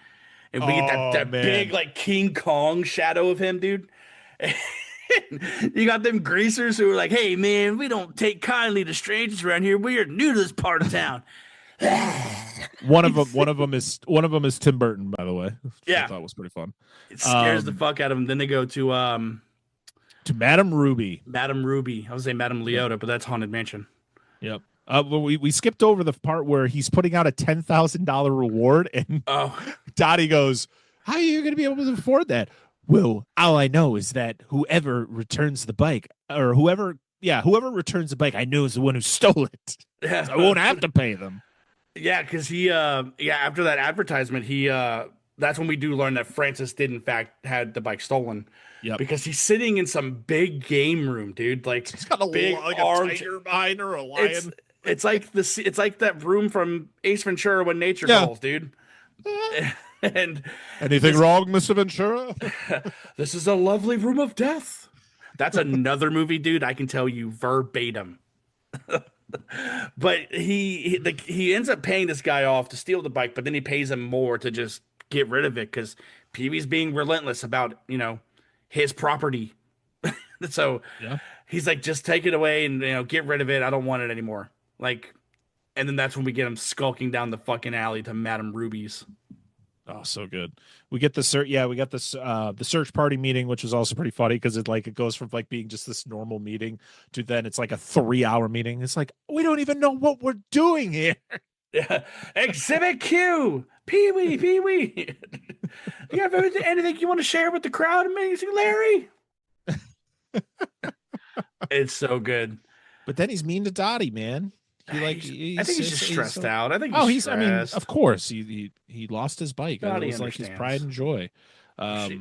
And we get that man. big like King Kong shadow of him, dude. You got them greasers who are like, hey man, we don't take kindly to strangers around here. We are new to this part of town. One of them is Tim Burton, by the way. Yeah. I thought was pretty fun. It scares the fuck out of him. Then they go to Madame Ruby. Madame Ruby. I would say Madame Leota, but that's Haunted Mansion. Yep. We skipped over the part where he's putting out a $10,000 reward, and Dottie goes, "How are you going to be able to afford that?" Well, all I know is that whoever returns the bike, or whoever returns the bike, I know is the one who stole it. Yeah. So I won't have to pay them. Yeah, because he after that advertisement, that's when we do learn that Francis did in fact had the bike stolen. Yep. Because he's sitting in some big game room, dude. Like He's got a big like arm- a tiger behind her, a lion. It's like it's like that room from Ace Ventura when nature Yeah. calls, dude. And Anything wrong, Mr. Ventura? this is a lovely room of death. That's another movie, dude. I can tell you verbatim. But he ends up paying this guy off to steal the bike, but then he pays him more to just get rid of it because Pee-wee's being relentless about his property. So Yeah. he's like, just take it away and get rid of it. I don't want it anymore. Like, and then that's when we get him skulking down the fucking alley to Madame Ruby's. Oh, so good. We get the search. Yeah, we got this the search party meeting, which is also pretty funny because it goes from like being just this normal meeting to then it's like a 3-hour meeting. It's like we don't even know what we're doing here. Yeah. Exhibit Q, Pee-wee. You have anything you want to share with the crowd, Amazing Larry? It's so good. But then he's mean to Dottie, man. I think he's just stressed out. I think he's I mean, stressed. of course, he lost his bike. Dottie It was like his understands. pride and joy.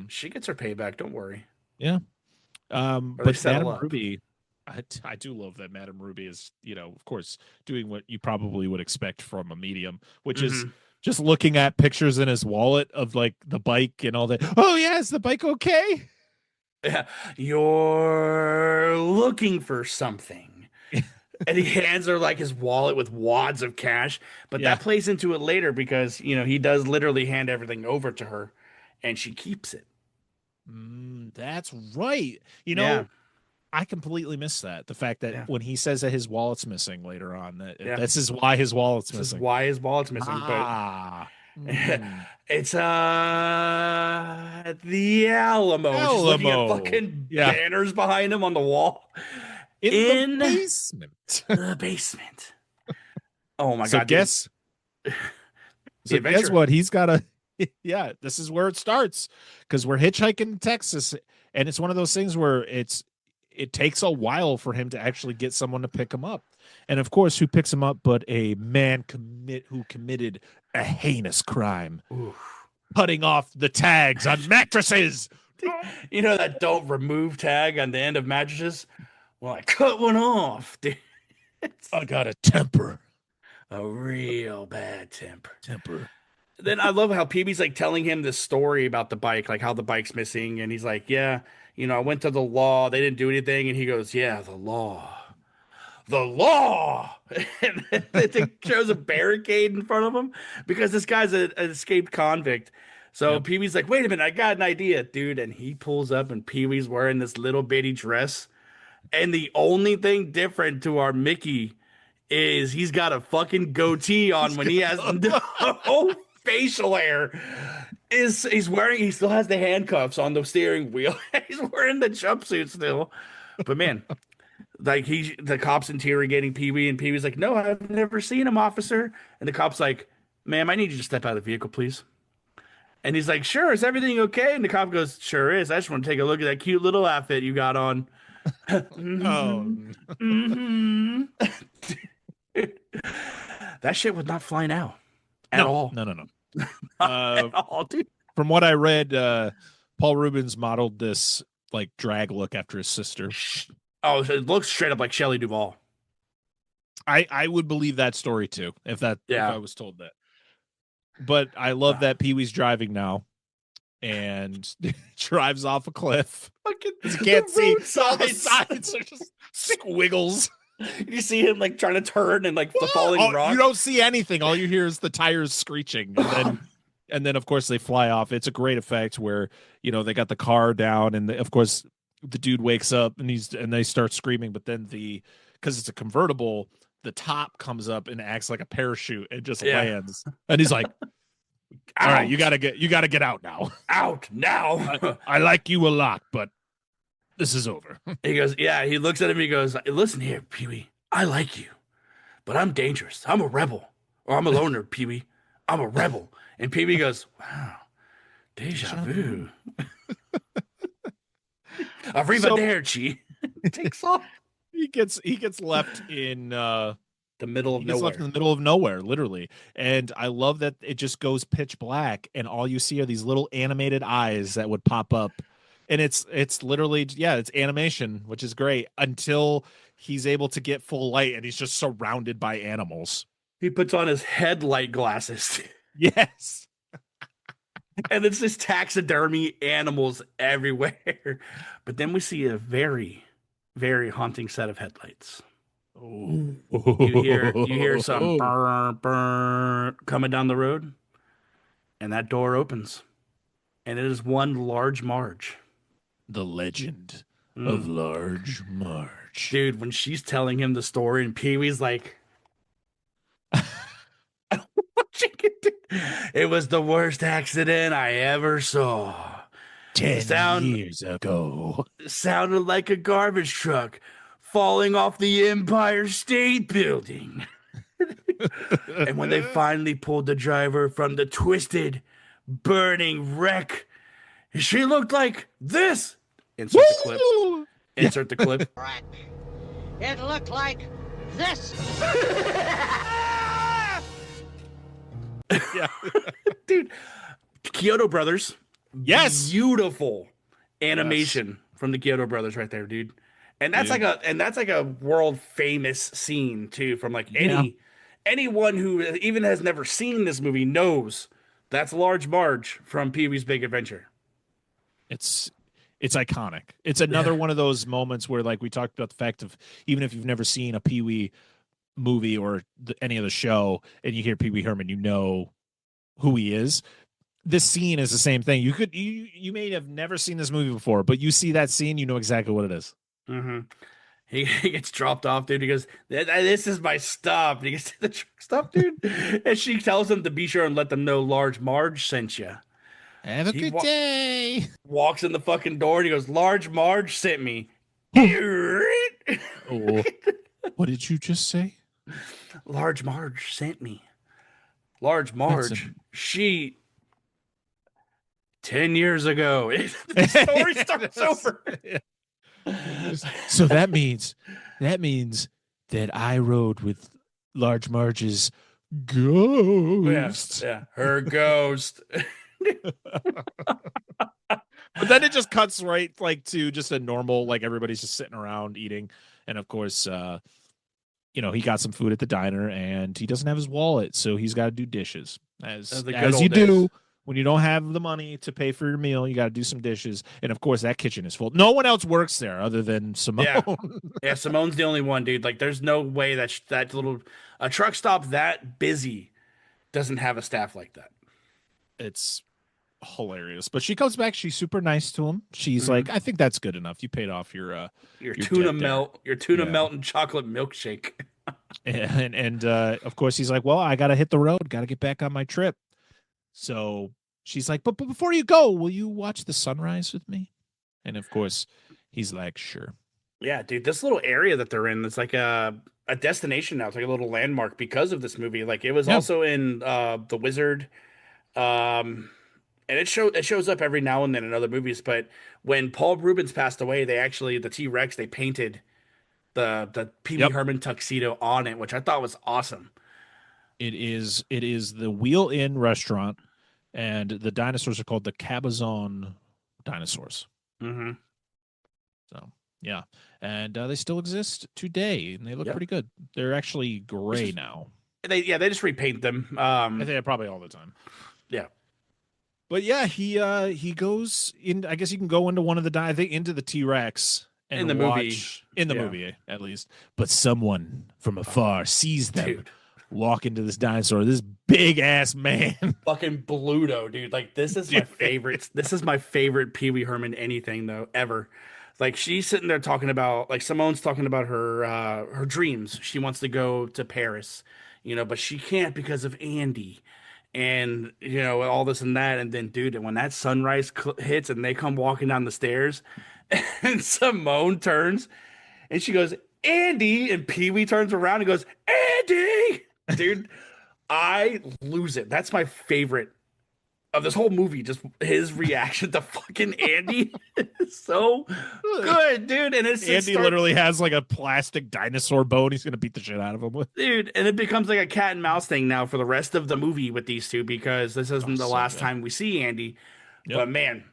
She gets her payback. Don't worry. Yeah. they But settle Madame up. Ruby, I do love that Madame Ruby is, of course, doing what you probably would expect from a medium, which is just looking at pictures in his wallet of like the bike and all that. Oh yeah, is the bike okay? Yeah, you're looking for something. And he hands her like his wallet with wads of cash. But that plays into it later because, he does literally hand everything over to her and she keeps it. That's right. I completely missed that. The fact that when he says that his wallet's missing later on, this is why his wallet's missing. This is why his wallet's missing. It's at the Alamo. Just looking at fucking banners behind him on the wall. In the basement. The basement. Oh my God. Guess what? He's got to this is where it starts because we're hitchhiking in Texas, and it's one of those things where it takes a while for him to actually get someone to pick him up. And of course, who picks him up but a man who committed a heinous crime. Oof. Cutting off the tags on mattresses. That don't remove tag on the end of mattresses? Well, I cut one off, dude. I got a temper. A real bad temper. Then I love how Pee-wee's like telling him this story about the bike, like how the bike's missing. And he's like, I went to the law. They didn't do anything. And he goes, yeah, the law. And then it shows a barricade in front of him because this guy's an escaped convict. So Pee-wee's like, wait a minute, I got an idea, dude. And he pulls up and Pee-wee's wearing this little bitty dress. And the only thing different to our Mickey is he's got a fucking goatee on when he has no facial hair. He still has the handcuffs on the steering wheel. He's wearing the jumpsuit still. But man, like the cop's interrogating Pee-wee, and Pee-wee's like, no, I've never seen him, officer. And the cop's like, ma'am, I need you to step out of the vehicle, please. And he's like, sure, is everything okay? And the cop goes, sure is. I just want to take a look at that cute little outfit you got on. That shit was not flying out at all. No. At all, dude. From what I read, Paul Reubens modeled this like drag look after his sister. Oh, so it looks straight up like Shelley Duvall. I would believe that story too, if I was told that. But I love that Pee-wee's driving now and drives off a cliff. You can't see all the sides are just squiggles. You see him like trying to turn and like the falling rock. You don't see anything. All you hear is the tires screeching. And then of course they fly off. It's a great effect where, they got the car down and of course the dude wakes up and they start screaming, but then because it's a convertible, the top comes up and acts like a parachute and just lands. And he's like, all right, you gotta get out now. Out now. I like you a lot, but this is over. He goes, he looks at him. He goes, listen here, Pee-wee, I like you, but I'm dangerous. I'm a rebel, or I'm a loner, Pee-wee. I'm a rebel. And Pee-wee goes, wow, deja vu. Arrivederci. Takes off. He gets left in the middle of nowhere. Left in the middle of nowhere, literally. And I love that it just goes pitch black, and all you see are these little animated eyes that would pop up. And it's literally, it's animation, which is great until he's able to get full light and he's just surrounded by animals. He puts on his headlight glasses. Yes. And it's just taxidermy animals everywhere. But then we see a very, very haunting set of headlights. Oh. You hear some burr, burr coming down the road, and that door opens, and it is one Large Marge. The legend of Large Marge. Dude, when she's telling him the story, and Pee-wee's like, it was the worst accident I ever saw. 10 years ago. Sounded like a garbage truck falling off the Empire State Building. And when they finally pulled the driver from the twisted, burning wreck, she looked like this. Insert the clip. Insert the clip. It looked like this. Yeah. Dude, Kyoto Brothers. Yes. Beautiful animation from the Kyoto Brothers right there, dude. And that's like a world famous scene too, from like anyone who even has never seen this movie knows that's Large Marge from Pee-wee's Big Adventure. It's iconic. It's another one of those moments where, like, we talked about the fact of, even if you've never seen a Pee-wee movie or any of the show and you hear Pee-wee Herman, you know who he is. This scene is the same thing. You may have never seen this movie before, but you see that scene, you know exactly what it is. Mm-hmm. He gets dropped off, dude. He goes, "This is my stop." And he gets to the truck stop, dude. And she tells him to be sure and let them know Large Marge sent you. Have a good day. Walks in the fucking door and he goes, "Large Marge sent me." Oh, what did you just say? Large Marge sent me. Large Marge, she 10 years ago. The story starts over. So that means that I rode with Large Marge's ghost. Yeah, her ghost. But then it just cuts right like to just a normal, like, everybody's just sitting around eating, and of course, he got some food at the diner and he doesn't have his wallet, so he's got to do dishes as you do. When you don't have the money to pay for your meal, you got to do some dishes. And, of course, that kitchen is full. No one else works there other than Simone. Yeah, Simone's the only one, dude. Like, there's no way that a truck stop that busy doesn't have a staff like that. It's hilarious. But she comes back. She's super nice to him. She's like, I think that's good enough. You paid off your tuna melt and chocolate milkshake. and of course, he's like, well, I got to hit the road. Got to get back on my trip. So she's like, but before you go, will you watch the sunrise with me? And of course, he's like, sure. Yeah, dude, this little area that they're in, it's like a destination now. It's like a little landmark because of this movie. Like, it was also in The Wizard. And it shows up every now and then in other movies. But when Paul Reubens passed away, the T-Rex, they painted the Pee-wee Herman tuxedo on it, which I thought was awesome. It is the Wheel Inn restaurant, and the dinosaurs are called the Cabazon dinosaurs. Mm-hmm. So, yeah. And they still exist today, and they look pretty good. They're actually gray now. They just repaint them. I think they're probably all the time. Yeah. But yeah, he goes in. I guess you can go into one of into the T-Rex and in the watch movie. In the movie, at least. But someone from afar sees them. Dude. Walk into this dinosaur, this big ass man. Fucking Bluto, dude. Like, this is my favorite. This is my favorite Pee-wee Herman anything though ever. Like, she's sitting there talking about, like, Simone's talking about her dreams. She wants to go to Paris, but she can't because of Andy, and all this and that. And then, dude, when that sunrise hits and they come walking down the stairs, and Simone turns and she goes, "Andy," and Pee-wee turns around and goes, "Andy." Dude, I lose it. That's my favorite of this whole movie. Just his reaction to fucking Andy is so good, dude. And Andy literally has like a plastic dinosaur bone. He's gonna beat the shit out of him with. Dude, and it becomes like a cat and mouse thing now for the rest of the movie with these two, because this isn't the last time we see Andy. Yep. But man,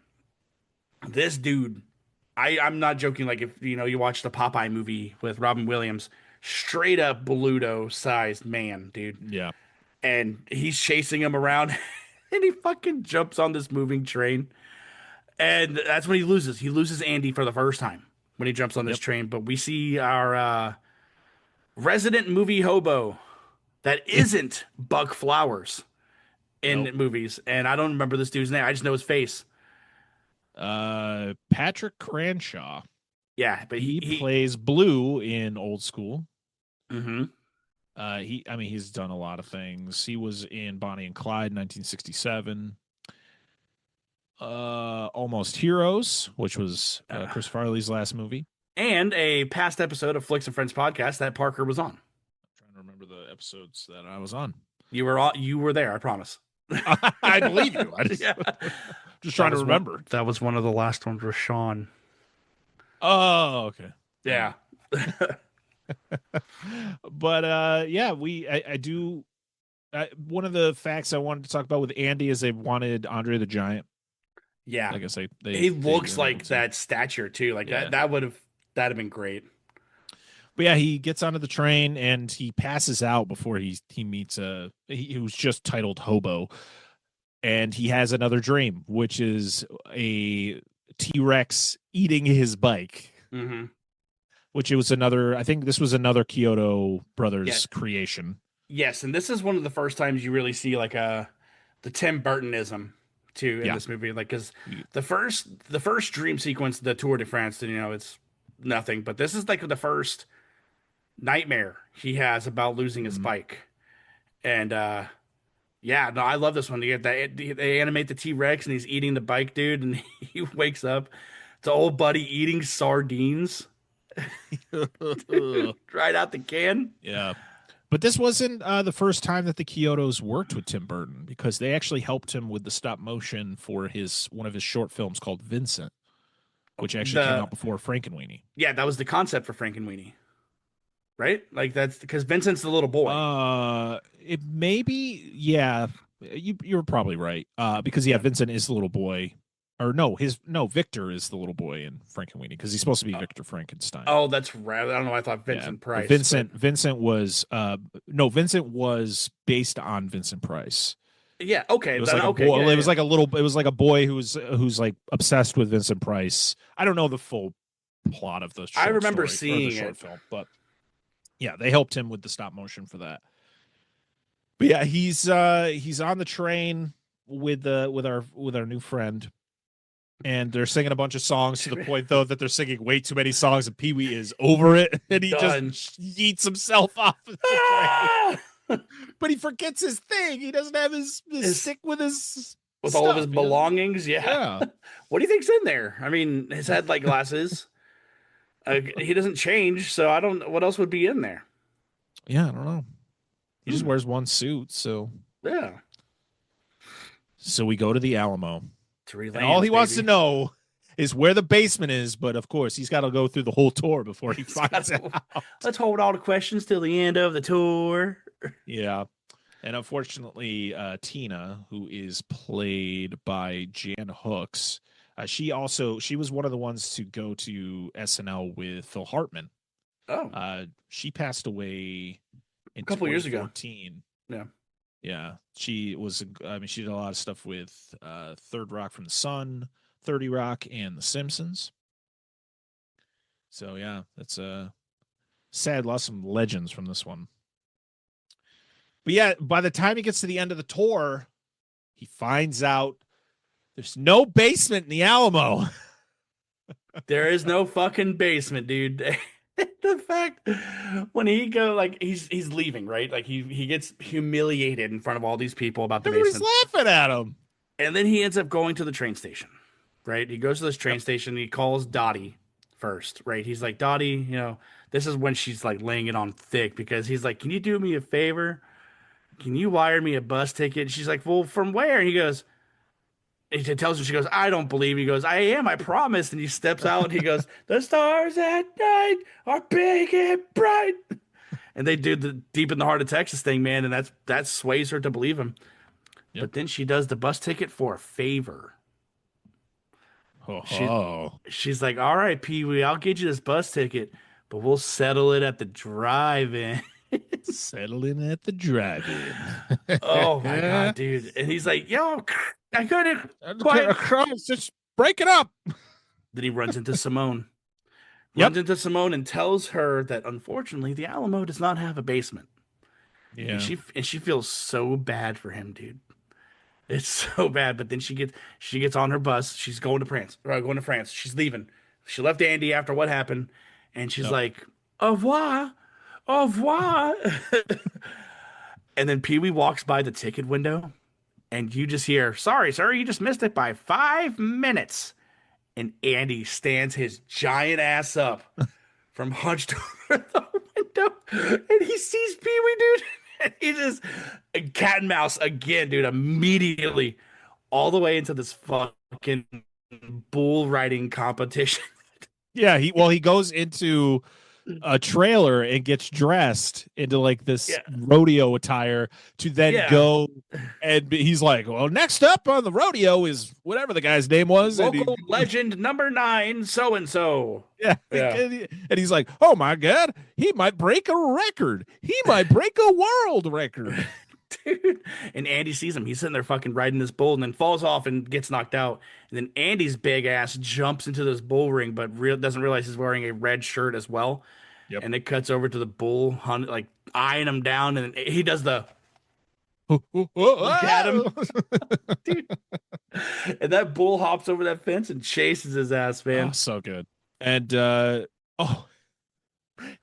this dude, I'm not joking. Like, if you watch the Popeye movie with Robin Williams. Straight up Bluto sized man, dude. Yeah. And he's chasing him around and he fucking jumps on this moving train. And that's when he loses. He loses Andy for the first time when he jumps on this train. But we see our resident movie hobo that isn't Buck Flowers in movies. And I don't remember this dude's name. I just know his face. Patrick Cranshaw. Yeah, but he plays Blue in Old School. Mm-hmm. He's done a lot of things. He was in Bonnie and Clyde, 1967. Almost Heroes, which was Chris Farley's last movie, and a past episode of Flicks and Friends podcast that Parker was on. I'm trying to remember the episodes that I was on. You were there, I promise. I believe you. Just trying to remember. That was one of the last ones with Sean. Oh, okay. Yeah. But I do. One of the facts I wanted to talk about with Andy is they wanted Andre the Giant. Yeah, like I say, he looks like that stature too. Like that would have That'd have been great. But yeah, he gets onto the train and he passes out before he meets he was just titled Hobo, and he has another dream, which is a T-Rex eating his bike. Mm-hmm. Which it was another. I think this was another Kyoto Brothers creation. Yes, and this is one of the first times you really see like the Tim Burtonism too in this movie. Like, because the first dream sequence, the Tour de France, it's nothing. But this is like the first nightmare he has about losing his bike. And yeah, no, I love this one. You get that they animate the T-Rex and he's eating the bike, dude, and he wakes up to old buddy eating sardines right out the can. Yeah. But this wasn't the first time that the Kyotos worked with Tim Burton, because they actually helped him with the stop motion for one of his short films called Vincent, which actually came out before Frankenweenie. Yeah, that was the concept for Frankenweenie, right? Like, that's because Vincent's the little boy. It may be, yeah. You're probably right. Because Vincent is the little boy. Or no, Victor is the little boy in Frankenweenie, because he's supposed to be Victor Frankenstein. Oh, that's right. I don't know. I thought Vincent Price. Vincent was Vincent was based on Vincent Price. Yeah. Okay. It was like a boy. It was like a boy who's like obsessed with Vincent Price. I don't know the full plot of the short I remember story, seeing the short it. film, but yeah, they helped him with the stop motion for that. But yeah, he's on the train with our new friend. And they're singing a bunch of songs, to the point, though, that they're singing way too many songs, and Pee-wee is over it, and he just eats himself off of the train. But he forgets his thing. He doesn't have his stick with his all of his belongings. Yeah. What do you think's in there? I mean, his headlight glasses. He doesn't change, so I don't. What else would be in there? Yeah, I don't know. He just wears one suit, so yeah. So we go to the Alamo. And all he wants to know is where the basement is, but of course he's got to go through the whole tour before he finds out. Let's hold all the questions till the end of the tour. Yeah. And unfortunately, Tina, who is played by Jan Hooks, she was one of the ones to go to SNL with Phil Hartman. Oh. She passed away in a couple years ago. Yeah. Yeah, she was. I mean, she did a lot of stuff with Third Rock from the Sun, 30 Rock, and The Simpsons. So yeah, that's a sad loss. Some legends from this one. But yeah, by the time he gets to the end of the tour, he finds out there's no basement in the Alamo. There is no fucking basement, dude. The fact when he he's leaving, right? Like he gets humiliated in front of all these people about the Everybody's basement. laughing at him. And then he ends up going to the train station, right? He goes to this train station. He calls Dottie first, right? He's like, Dottie, this is when she's like laying it on thick, because he's like, can you do me a favor? Can you wire me a bus ticket? And she's like, well, from where? And he goes, he tells her, she goes, I don't believe. He goes, I am, I promise. And he steps out and he goes, the stars at night are big and bright. And they do the Deep in the Heart of Texas thing, man. And that sways her to believe him. Yep. But then she does the bus ticket for a favor. She's like, all right, Pee-wee, I'll get you this bus ticket, but we'll settle it at the drive-in. Settling at the drive-in. Oh my God, dude. And he's like, yo, I couldn't quite. Just break it up. Then he runs into Simone. Runs into Simone and tells her that unfortunately the Alamo does not have a basement. Yeah. And she feels so bad for him, dude. It's so bad. But then she gets on her bus. She's going to France. She's leaving. She left Andy after what happened. And she's like, au revoir. Au revoir. And then Pee-wee walks by the ticket window. And you just hear, sorry, sir, you just missed it by 5 minutes. And Andy stands his giant ass up from hunched over the window. And he sees Pee-wee, dude. And he just, cat and mouse again, dude, immediately all the way into this fucking bull riding competition. Yeah, he goes into a trailer and gets dressed into like this Yeah. rodeo attire to then Yeah. go, and he's like, well, next up on the rodeo is whatever the guy's name was. And Local legend number 9, so and so. yeah. And he's like, oh my God, he might break a record. He might break a world record. Dude. And Andy sees him. He's sitting there fucking riding this bull and then falls off and gets knocked out. And then Andy's big ass jumps into this bull ring, but doesn't realize he's wearing a red shirt as well. Yep. And it cuts over to the bull, like eyeing him down. And he does the look at him. Dude. And that bull hops over that fence and chases his ass, man. Oh, so good. And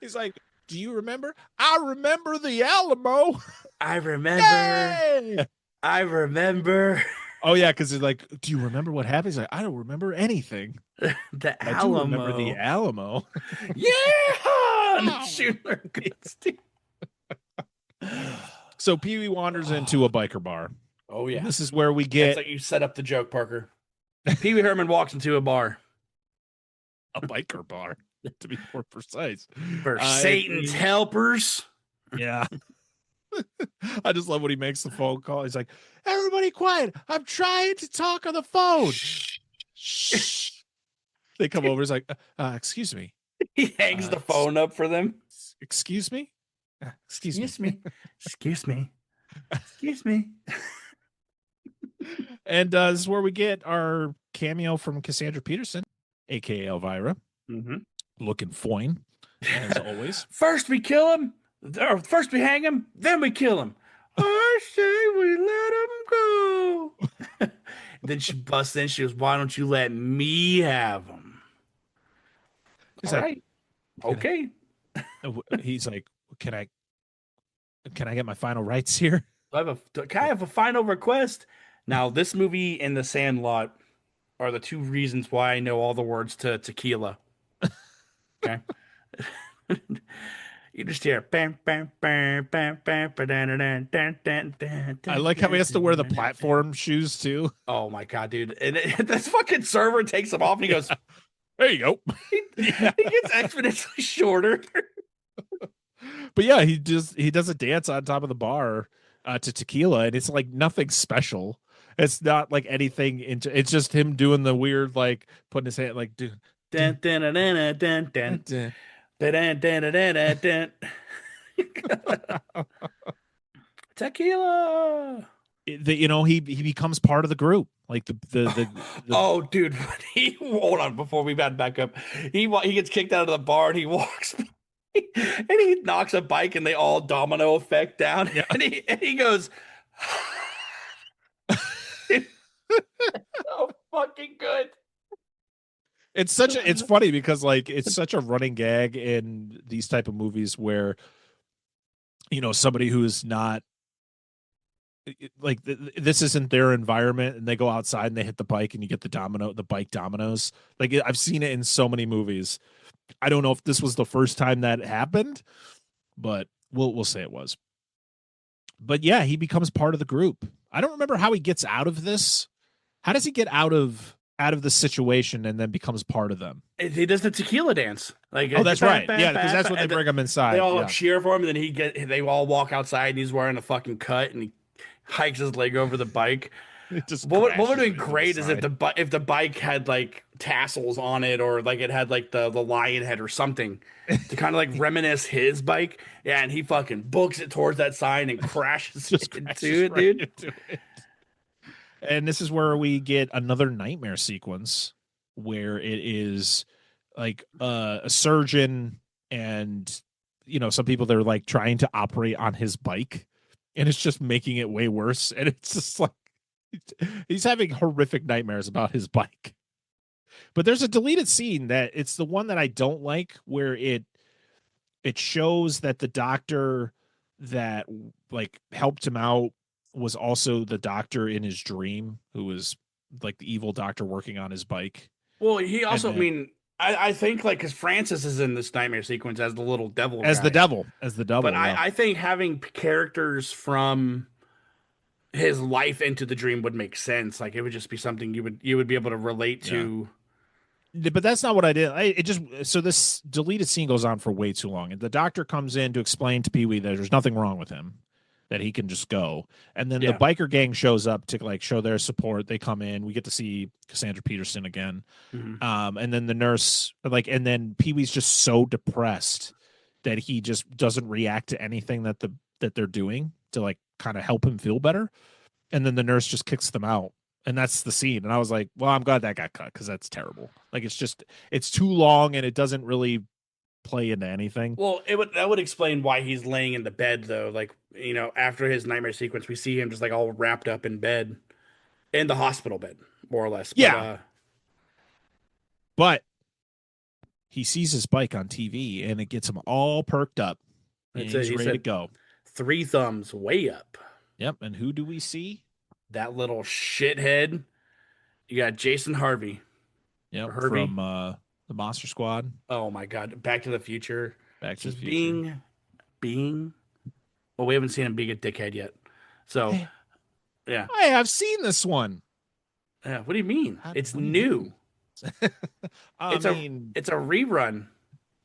he's like, do you remember? I remember the Alamo. I remember. Hey! I remember. Oh yeah, because he's like, do you remember what happened? He's like, I don't remember anything. The I do Alamo. remember the Alamo. Yeah. And shooting their guns, dude. So Pee-wee wanders into a biker bar. Oh yeah. This is where we It's get like you set up the joke, Parker. Pee-wee Herman walks into a bar a biker bar, to be more precise. for Satan's helpers. Yeah. I just love when he makes the phone call. He's like, everybody quiet. I'm trying to talk on the phone. Shh. They come over. He's like, excuse me. He hangs the phone up for them. Excuse me? Excuse me. Excuse me. Excuse me. And this is where we get our cameo from Cassandra Peterson, a.k.a. Elvira, looking fine, as always. First we kill him, or first we hang him, then we kill him. I say we let him go. Then she busts in. She goes, why don't you let me have him? He's All like, right. Okay. He's like, can I get my final rights here? Can I have a final request? Now, this movie and The Sandlot are the two reasons why I know all the words to Tequila. Okay. You just hear bam, bam, bam, bam, bam, I like how he has to wear the platform shoes too. Oh my God, dude. And this fucking server takes him off and he goes, There you go. he gets exponentially shorter. But yeah, he does a dance on top of the bar to Tequila, and it's like nothing special. It's not like anything it's just him doing the weird, like putting his hand like dude. Dun, dun, dun, dun, dun, dun, dun. Dun, dun, dun, dun, dun, dun. Tequila. He becomes part of the group. Like the Oh, dude, hold on before we back up. He gets kicked out of the bar and he walks and he knocks a bike and they all domino effect down. Yeah. And he goes, so fucking good. It's funny because like it's such a running gag in these type of movies where somebody who is not like this isn't their environment and they go outside and they hit the bike and you get the bike dominoes. Like I've seen it in so many movies. I don't know if this was the first time that happened, but we'll say it was. But yeah, he becomes part of the group. I don't remember how he gets out of this. How does he get out of the situation and then becomes part of them? He does the tequila dance. Like, oh, that's right. Yeah, because that's when they bring him inside. They all cheer for him, and then they all walk outside, and he's wearing a fucking cut, and he hikes his leg over the bike. What would have been great is if the bike had like tassels on it, or like it had like the lion head or something to kind of like reminisce his bike. Yeah, and he fucking books it towards that sign and crashes into it, dude. Into it. And this is where we get another nightmare sequence where it is like a surgeon and some people, they're like trying to operate on his bike and it's just making it way worse. And it's just like he's having horrific nightmares about his bike. But there's a deleted scene that it's the one that I don't like, where it shows that the doctor that like helped him out was also the doctor in his dream, who was like the evil doctor working on his bike. Well, he also, I think like because Francis is in this nightmare sequence as the little devil, as the devil. But yeah. I think having characters from his life into the dream would make sense. Like it would just be something you would be able to relate to. But that's not what I did. So this deleted scene goes on for way too long, and the doctor comes in to explain to Pee-wee that there's nothing wrong with him, that he can just go. And then the biker gang shows up to like show their support. They come in. We get to see Cassandra Peterson again. And then the nurse, and then Pee-wee's just so depressed that he just doesn't react to anything that they're doing to like kind of help him feel better. And then the nurse just kicks them out. And that's the scene. And I was like, well, I'm glad that got cut because that's terrible. Like, it's too long and it doesn't really play into anything. Well, that would explain why he's laying in the bed, though. Like, after his nightmare sequence, we see him just like all wrapped up in bed, in the hospital bed, more or less. But he sees his bike on TV and it gets him all perked up. And he's ready to go. 3 thumbs way up. Yep. And who do we see? That little shithead. You got Jason Harvey. Yep, from the Monster Squad. Oh my God. Back to the Future. Back to the Future. Being. Well, we haven't seen him being a dickhead yet. So, yeah. Hey, I've seen this one. Yeah. What do you mean? It's new. It's a rerun.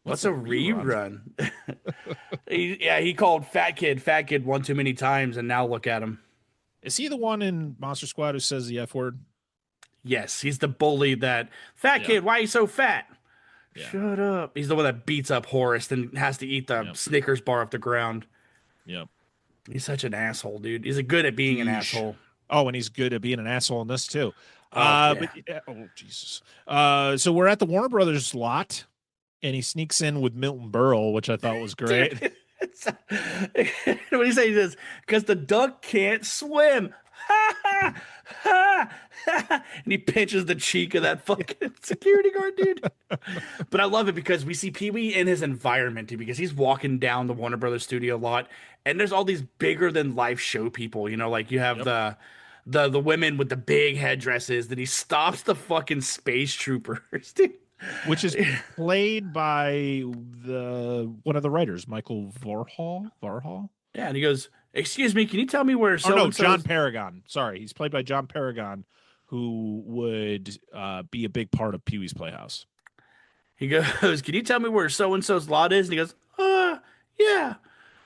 What's a rerun? He called Fat Kid one too many times, and now look at him. Is he the one in Monster Squad who says the F word? Yes, he's the bully that, Fat Kid, why are you so fat? Yeah. Shut up. He's the one that beats up Horace and has to eat the Snickers bar off the ground. Yep. He's such an asshole, dude. He's good at being an asshole. Oh, and he's good at being an asshole in this too. Oh Jesus. So we're at the Warner Brothers lot, and he sneaks in with Milton Berle, which I thought was great. What do you say? He says, because the duck can't swim. Ha ha ha ha. And he pinches the cheek of that fucking security guard, dude. But I love it because we see Pee-wee in his environment, dude, because he's walking down the Warner Brothers studio lot, and there's all these bigger than life show people. Like you have the women with the big headdresses. That he stops the fucking space troopers, dude. Which is played by one of the writers, Michael Varhall. Yeah, and he goes, "Excuse me, can you tell me where?" John Paragon. Sorry, he's played by John Paragon, who would be a big part of Pee-wee's Playhouse. He goes, "Can you tell me where so and so's lot is?" And he goes, yeah.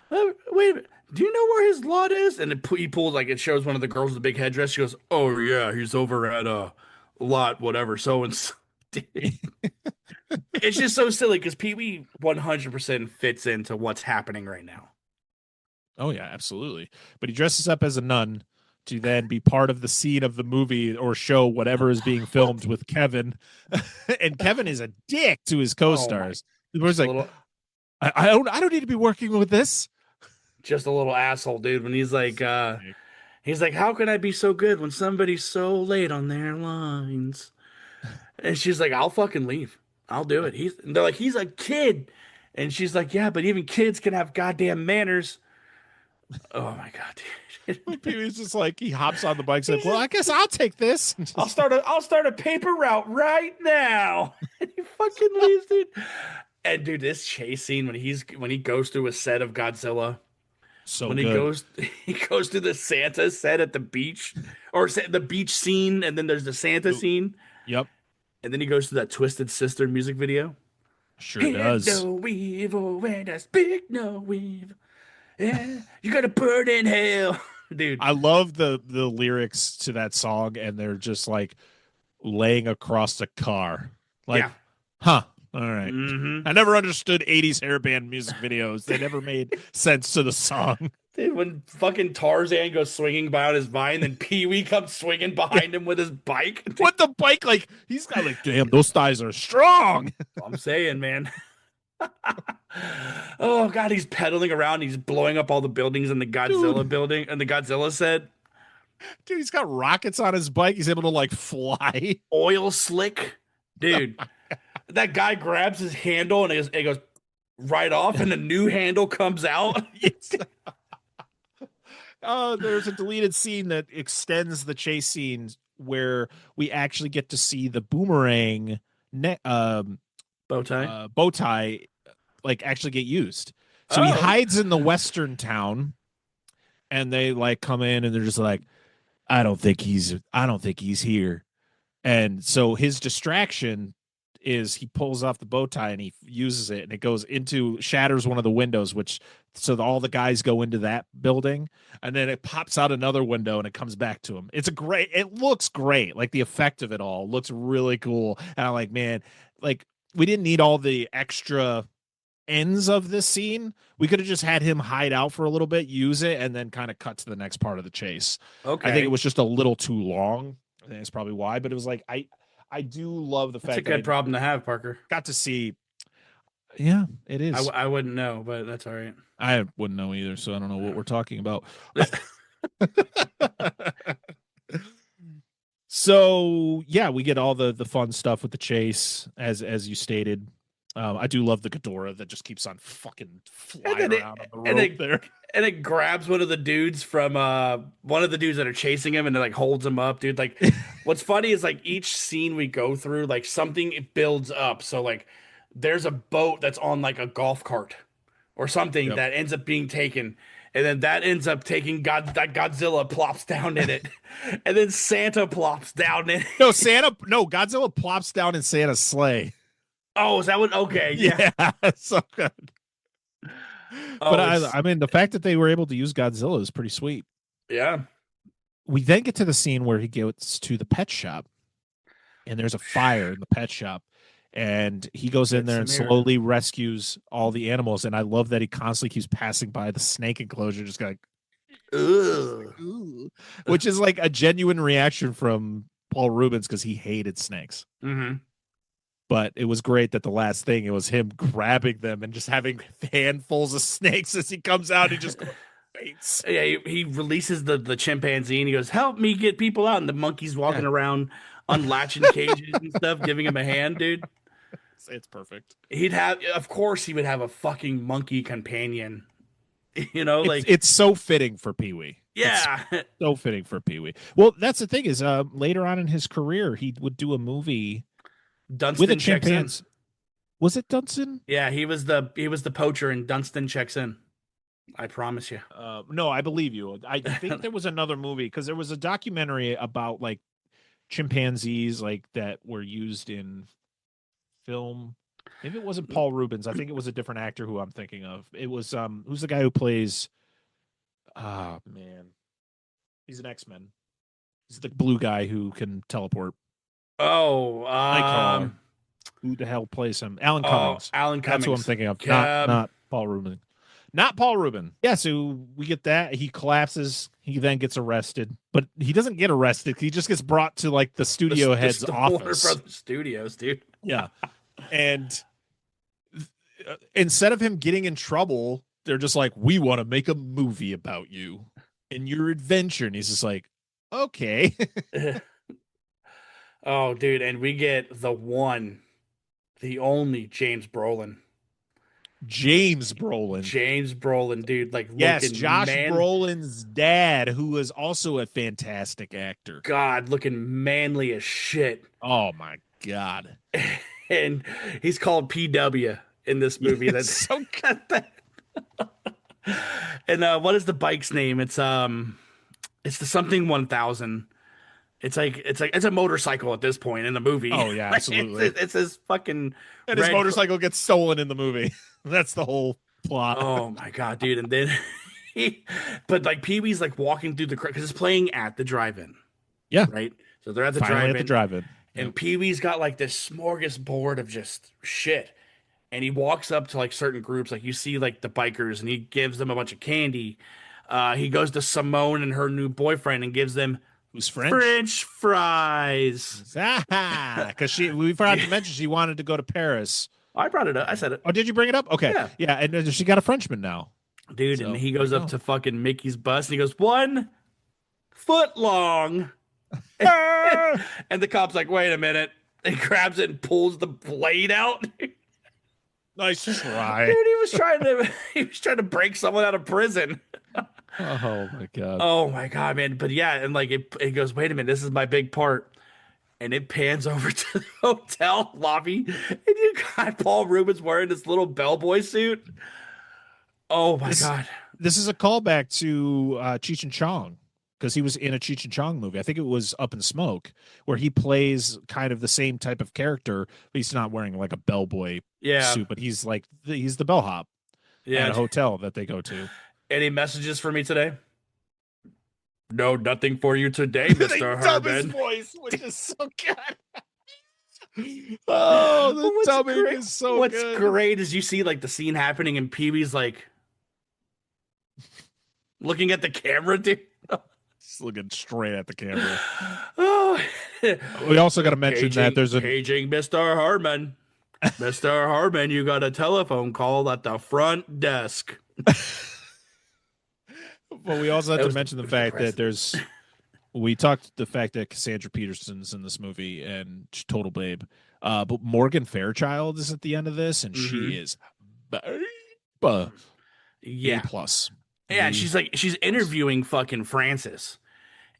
Wait a minute. Do you know where his lot is? And he pulls, like, it shows one of the girls with the big headdress. She goes, "Oh yeah, he's over at lot whatever so and so." It's just so silly because Pee-wee 100% fits into what's happening right now. Oh yeah, absolutely. But he dresses up as a nun to then be part of the scene of the movie or show, whatever is being filmed with Kevin. And Kevin is a dick to his co-stars. He's like, I don't need to be working with this. Just a little asshole, dude. When he's like, how can I be so good when somebody's so late on their lines? And she's like, I'll fucking leave. I'll do it. They're like, he's a kid. And she's like, yeah, but even kids can have goddamn manners. Oh my God, dude. He's just like, he hops on the bike and said, well, I guess I'll take this. I'll start a paper route right now. And he fucking leaves, dude. And dude, this chase scene when he goes through a set of Godzilla. So when good. he goes to the Santa set at the beach, or the beach scene, and then there's the Santa scene. Yep. And then he goes to that Twisted Sister music video. Sure does. No weave, oh, and I speak no weave. Yeah, you got to burn in hell, dude. I love the lyrics to that song, and they're just like laying across the car. Like, huh. All right. Mm-hmm. I never understood 80s hairband music videos. They never made sense to the song. Dude, when fucking Tarzan goes swinging by on his vine, then Pee-wee comes swinging behind him with his bike. What the bike? Like, he's got like, damn, those thighs are strong. I'm saying, man. Oh God, he's pedaling around. He's blowing up all the buildings in the Godzilla building and the Godzilla set. Dude, he's got rockets on his bike. He's able to like fly. Oil slick, dude. That guy grabs his handle and it goes right off, and a new handle comes out. There's a deleted scene that extends the chase scenes where we actually get to see the boomerang bow tie like actually get used. So he hides in the western town, and they like come in and they're just like, I don't think he's here. And so his distraction is he pulls off the bow tie and he uses it, and it goes into shatters one of the windows, which so all the guys go into that building, and then it pops out another window and it comes back to him. It looks great. Like the effect of it all looks really cool. And I'm like, man, like we didn't need all the extra ends of this scene. We could have just had him hide out for a little bit, use it, and then kind of cut to the next part of the chase. Okay. I think it was just a little too long. I think that's probably why, but it was like, I do love the fact that's a good problem to have, Parker. Got to see. Yeah, it is. I wouldn't know, but that's all right. I wouldn't know either, so I don't know what we're talking about. So yeah, we get all the fun stuff with the chase, as you stated. I do love the Ghidorah that just keeps on fucking flying around on the rope there. And it grabs one of the dudes from one of the dudes that are chasing him, and it like holds him up, dude. Like, what's funny is like each scene we go through, like something it builds up. So like, there's a boat that's on like a golf cart or something that ends up being taken, and then that ends up taking that Godzilla plops down in it, and then Santa plops down in it. Godzilla plops down in Santa's sleigh. Oh, is that what? Okay, yeah, so good. But I mean, the fact that they were able to use Godzilla is pretty sweet. Yeah. We then get to the scene where he gets to the pet shop, and there's a fire in the pet shop, and he goes in there and slowly rescues all the animals. And I love that he constantly keeps passing by the snake enclosure, just like, which is like a genuine reaction from Paul Reubens because he hated snakes. Mm-hmm. But it was great that the last thing, it was him grabbing them and just having handfuls of snakes as he comes out. He just faints. Yeah, he releases the chimpanzee and he goes, "Help me get people out." And the monkey's walking around unlatching cages and stuff, giving him a hand, dude. It's perfect. Of course, he would have a fucking monkey companion. You know, like it's so fitting for Pee-wee. Yeah, it's so fitting for Pee-wee. Well, that's the thing is, later on in his career, he would do a movie. Dunstan with a chimpanzee. Was it Dunstan? Yeah, he was the poacher, and Dunstan checks in. I promise you. No, I believe you. I think there was another movie because there was a documentary about like chimpanzees like that were used in film. Maybe it wasn't Paul Reubens. I think it was a different actor who I'm thinking of. It was who's the guy who plays? Man, he's an X-Men. He's the blue guy who can teleport. Oh, who the hell plays him? Alan Cummings. Alan Cummings. That's who I'm thinking of. Not Paul Reubens. Not Paul Reubens. Yeah, so we get that. He collapses. He then gets arrested, but he doesn't get arrested. He just gets brought to like the studio head's office. Warner Brothers Studios, dude. Yeah, and instead of him getting in trouble, they're just like, "We want to make a movie about you and your adventure," and he's just like, "Okay." Oh, dude, and we get the only James Brolin. James Brolin, dude. Like, yes, Josh Brolin's dad, who is also a fantastic actor. God, looking manly as shit. Oh, my God. And he's called PW in this movie. That's so good. And what is the bike's name? It's the something 1000. It's a motorcycle at this point in the movie. Oh yeah, absolutely. It's his fucking his motorcycle gets stolen in the movie. That's the whole plot. Oh my God, dude! And then but like Pee-wee's like walking through the crowd because it's playing at the drive-in. Yeah, right. So they're at the Finally drive-in. At the drive-in, and Pee-wee's got like this smorgasbord of just shit. And he walks up to like certain groups, like you see like the bikers, and he gives them a bunch of candy. He goes to Simone and her new boyfriend and gives them. Who's French? French fries. Because we forgot to mention she wanted to go to Paris. I brought it up. I said it. Oh, did you bring it up? Okay. Yeah, and she got a Frenchman now. Dude, so, and he goes up to fucking Mickey's bus and he goes, 1 foot long. And the cop's like, wait a minute. And grabs it and pulls the blade out. Nice try. Dude, he was trying to break someone out of prison. Oh my God. Oh my God, man. But yeah, and like it goes, wait a minute, this is my big part. And it pans over to the hotel lobby, and you got Paul Reubens wearing this little bellboy suit. Oh my God. This is a callback to Cheech and Chong, because he was in a Cheech and Chong movie. I think it was Up in Smoke, where he plays kind of the same type of character, but he's not wearing like a bellboy suit, but he's like he's the bellhop at a hotel that they go to. Any messages for me today? No, nothing for you today, Mr. Herman. Voice, which is so good. Oh, the dubbing is so What's good. great is you see like the scene happening and Pee-wee's like looking at the camera, dude. Just looking straight at the camera. Oh. We also got to mention that there's a paging Mr. Herman. Mr. Herman, you got a telephone call at the front desk. But we also have to mention the fact that we talked the fact that Cassandra Peterson's in this movie and she's total babe. But Morgan Fairchild is at the end of this, and she is A+. Yeah, and she's interviewing fucking Francis.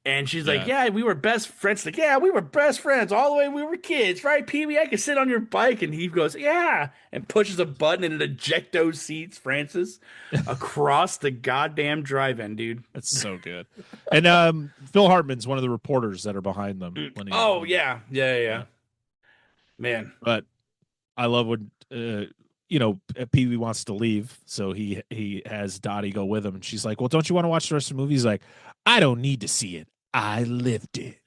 And she's like, yeah, we were best friends. Like, yeah, we were best friends all the way we were kids, right, Pee-wee? I could sit on your bike. And he goes, yeah, and pushes a button and it ejecto seats Francis across the goddamn drive-in, dude. That's so good. And Phil Hartman's one of the reporters that are behind them. Yeah. Man. But I love when, Pee-wee wants to leave. So he has Dottie go with him. And she's like, well, don't you want to watch the rest of the movie? He's like, I don't need to see it. I lived it.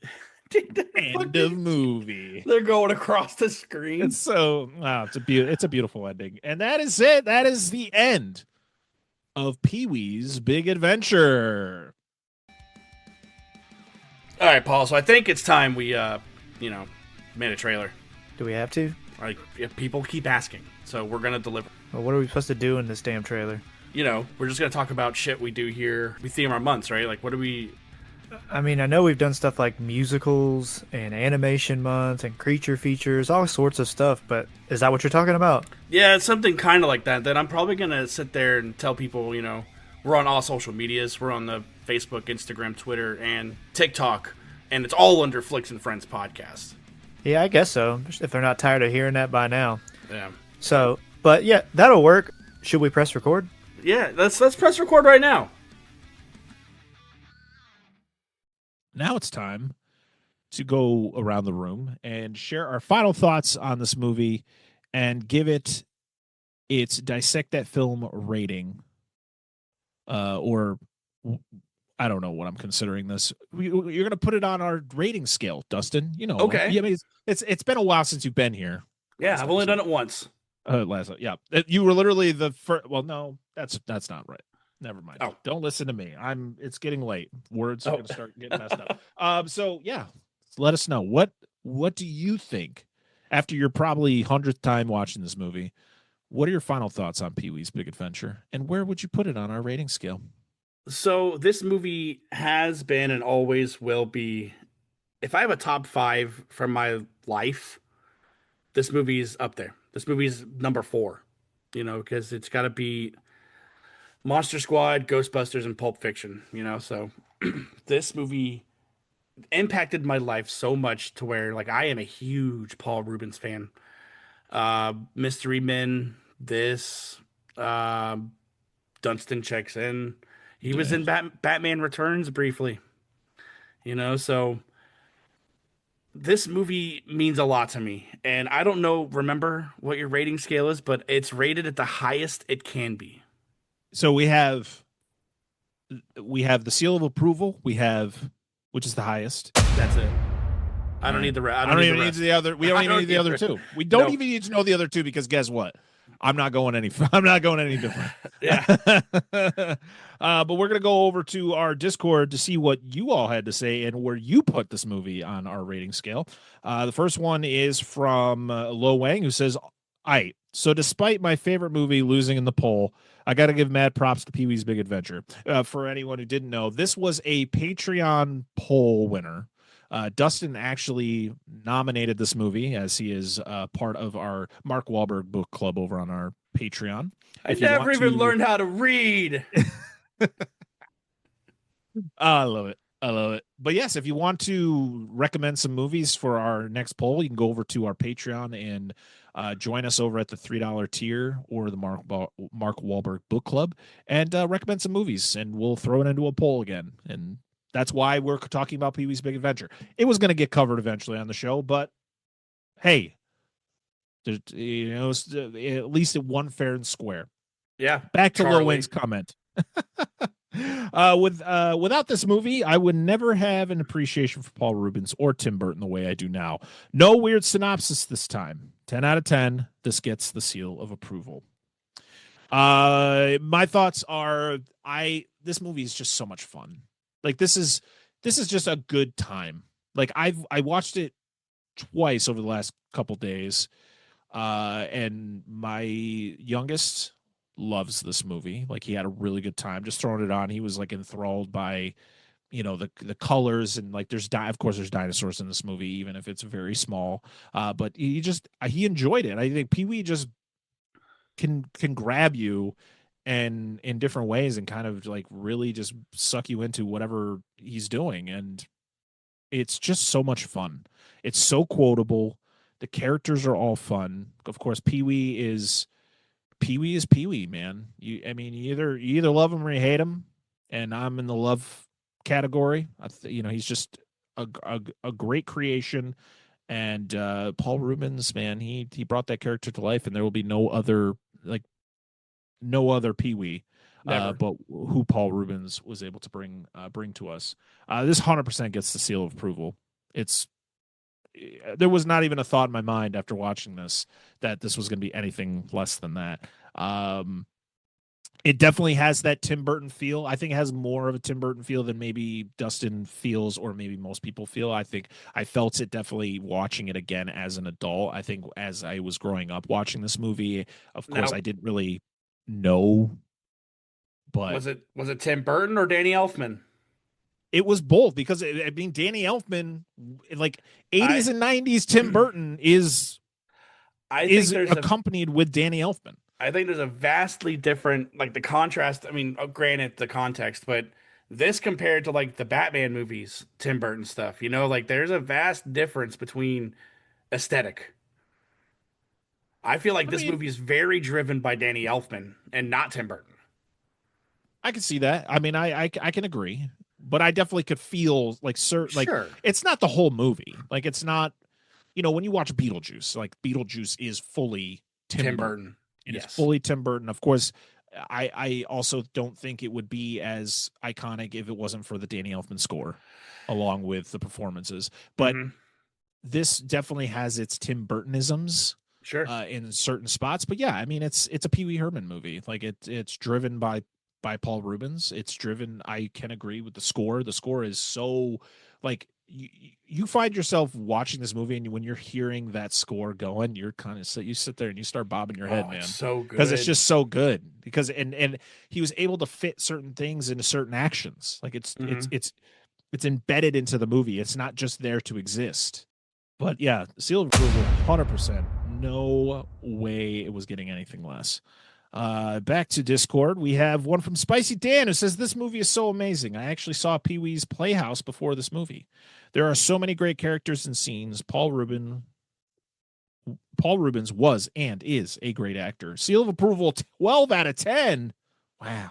End of movie. They're going across the screen. It's so it's a beautiful ending. And that is it. That is the end of Pee-wee's Big Adventure. All right, Paul. So I think it's time we made a trailer. Do we have to? Like, people keep asking, so we're gonna deliver. Well, what are we supposed to do in this damn trailer? We're just gonna talk about shit we do here. We theme our months, right? Like, what do we? I mean, I know we've done stuff like musicals and animation months and creature features, all sorts of stuff, but is that what you're talking about? Yeah, it's something kind of like that. That I'm probably going to sit there and tell people, we're on all social medias. We're on the Facebook, Instagram, Twitter, and TikTok, and it's all under Flicks and Friends podcast. Yeah, I guess so, if they're not tired of hearing that by now. Yeah. So, but yeah, that'll work. Should we press record? Yeah, let's press record right now. Now it's time to go around the room and share our final thoughts on this movie and give it its Dissect That Film rating. Or I don't know what I'm considering this. You're going to put it on our rating scale, Dustin. Okay. I mean, it's been a while since you've been here. Yeah, I've only done it once. You were literally the first. Well, no, that's not right. Never mind. Oh. Don't listen to me. It's getting late. Words are going to start getting messed up. So yeah, let us know. What do you think after your probably 100th time watching this movie? What are your final thoughts on Pee-wee's Big Adventure? And where would you put it on our rating scale? So this movie has been and always will be, if I have a top 5 from my life, this movie's up there. This movie's number 4, because it's got to be Monster Squad, Ghostbusters, and Pulp Fiction, so this movie impacted my life so much to where, like, I am a huge Paul Reubens fan. Mystery Men, Dustin checks in. He was in Batman Returns briefly, so this movie means a lot to me. And I don't remember what your rating scale is, but it's rated at the highest it can be. So we have the seal of approval. Which is the highest. That's it. I don't need the rest. I don't even need the other. We don't even need the other two. We don't even need to know the other two because guess what? I'm not going any different. Yeah. But we're gonna go over to our Discord to see what you all had to say and where you put this movie on our rating scale. The first one is from Lo Wang, who says, "Aight. So despite my favorite movie losing in the poll, I got to give mad props to Pee-wee's Big Adventure." For anyone who didn't know, this was a Patreon poll winner. Dustin actually nominated this movie as he is part of our Mark Wahlberg book club over on our Patreon. I never even learned how to read. I love it. But yes, if you want to recommend some movies for our next poll, you can go over to our Patreon and join us over at the $3 tier or the Mark Wahlberg book club and recommend some movies, and we'll throw it into a poll again. And That's why we're talking about Pee-wee's Big Adventure. It was going to get covered eventually on the show, but hey, at least it won fair and square. Yeah. Back to Charlie. Lil Wayne's comment. Without this movie, I would never have an appreciation for Paul Reubens or Tim Burton the way I do now. No weird synopsis this time. 10 out of 10. This gets the seal of approval. My thoughts are this movie is just so much fun. Like this is just a good time. Like I watched it twice over the last couple days. And my youngest loves this movie. Like he had a really good time just throwing it on. He was like enthralled by, the colors and like of course there's dinosaurs in this movie, even if it's very small. But he enjoyed it. I think Pee-wee just can grab you and in different ways and kind of like really just suck you into whatever he's doing. And it's just so much fun. It's so quotable. The characters are all fun. Of course, Pee-wee is Pee-wee, man. You either love him or you hate him, and I'm in the love category. He's just a great creation, and Paul Reubens, man, he brought that character to life, and there will be no other Pee-wee, but who Paul Reubens was able to bring to us. This 100% gets the seal of approval. There was not even a thought in my mind after watching this that this was going to be anything less than that. It definitely has that Tim Burton feel. I think it has more of a Tim Burton feel than maybe Dustin feels or maybe most people feel. I think I felt it definitely watching it again as an adult. I think as I was growing up watching this movie, of course, I didn't really know. But was it Tim Burton or Danny Elfman? It was both because Danny Elfman, like 80s and 90s Tim Burton is accompanied with Danny Elfman. I think there's a vastly different, like the contrast. I mean, granted the context, but this compared to like the Batman movies, Tim Burton stuff, like there's a vast difference between aesthetic. I feel like this movie is very driven by Danny Elfman and not Tim Burton. I can see that. I mean, I can agree. But I definitely could feel like sure. It's not the whole movie. Like it's not, when you watch Beetlejuice, like Beetlejuice is fully Tim Burton. It's fully Tim Burton. Of course, I also don't think it would be as iconic if it wasn't for the Danny Elfman score, along with the performances. But this definitely has its Tim Burtonisms, in certain spots. But yeah, I mean, it's a Pee-wee Herman movie. Like it's driven by Paul Reubens. It's driven. I can agree with the score. The score is so like you find yourself watching this movie, and when you're hearing that score going, you're kind of you sit there and you start bobbing your head, man. It's so good because it's just so good. Because and he was able to fit certain things into certain actions. Like it's embedded into the movie. It's not just there to exist. But yeah, seal of approval, 100%. No way it was getting anything less. Back to Discord, we have one from Spicy Dan who says this movie is so amazing. I actually saw Pee-wee's Playhouse before this movie. There are so many great characters and scenes. Paul Reubens was and is a great actor. Seal of approval, 12 out of 10. Wow,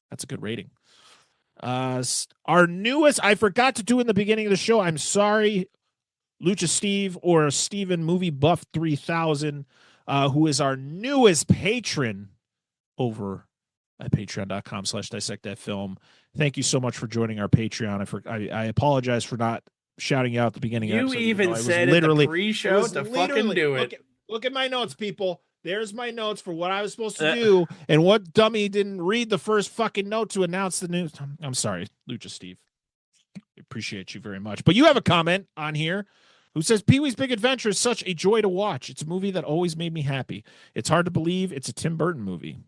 that's a good rating. Our newest, I forgot to do in the beginning of the show. I'm sorry, Lucha Steve or Steven Movie Buff 3000, who is our newest patron over at patreon.com/dissect that film. Thank you so much for joining our Patreon. I apologize for not shouting you out at the beginning of the episode. You even said in the pre-show to fucking do it. Look at my notes, people. There's my notes for what I was supposed to do, and what dummy didn't read the first fucking note to announce the news. I'm sorry, Lucha Steve. I appreciate you very much. But you have a comment on here who says, Pee-wee's Big Adventure is such a joy to watch. It's a movie that always made me happy. It's hard to believe it's a Tim Burton movie.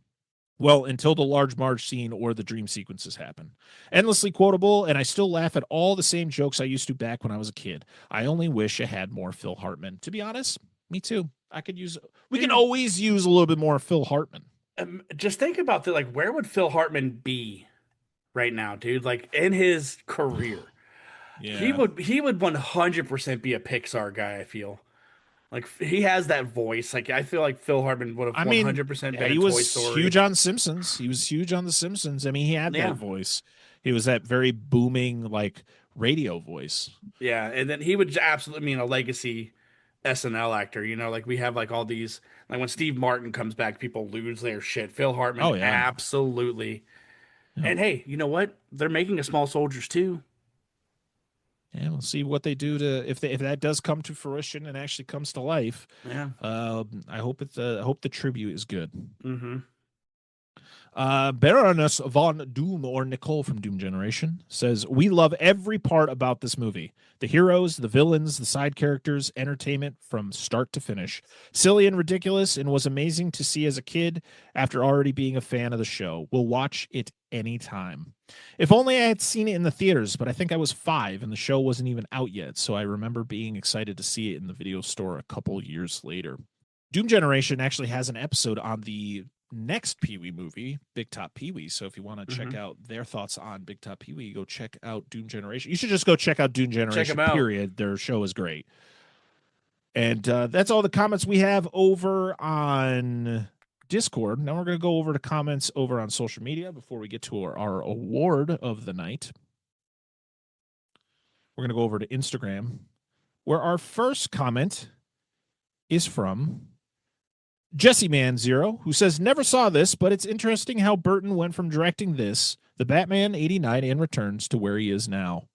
Well, until the Large Marge scene or the dream sequences happen. Endlessly quotable, and I still laugh at all the same jokes I used to back when I was a kid. I only wish I had more Phil Hartman. To be honest, me too. We can always use a little bit more Phil Hartman. Just think about where would Phil Hartman be right now, dude? Like in his career. Yeah. He would 100% be a Pixar guy, I feel. Like he has that voice. Like I feel like Phil Hartman would have 100% been he a was Toy Story. Huge on Simpsons. He was huge on The Simpsons. I mean, he had that voice. He was that very booming like radio voice. Yeah, and then he would absolutely mean a legacy SNL actor. Like we have like all these, like when Steve Martin comes back, people lose their shit. Phil Hartman, Oh, yeah. absolutely. Yeah. And hey, you know what? They're making a Small Soldiers too. Yeah, we'll see what they do to if that does come to fruition and actually comes to life. Yeah. I hope I hope the tribute is good. Mm-hmm. Baroness von Doom, or Nicole from Doom Generation, says, we love every part about this movie. The heroes, the villains, the side characters, entertainment from start to finish. Silly and ridiculous, and was amazing to see as a kid after already being a fan of the show. We'll watch it anytime. If only I had seen it in the theaters, but I think I was 5 and the show wasn't even out yet, so I remember being excited to see it in the video store a couple years later. Doom Generation actually has an episode on the next Pee-wee movie, Big Top Pee-wee. So if you want to check out their thoughts on Big Top Pee-wee, go check out Doom Generation. You should just go check out Doom Generation, period. Their show is great. And that's all the comments we have over on Discord. Now we're going to go over to comments over on social media before we get to our award of the night. We're going to go over to Instagram, where our first comment is from Jesse Man 0, who says, never saw this, but it's interesting how Burton went from directing this, the Batman 89 and Returns, to where he is now.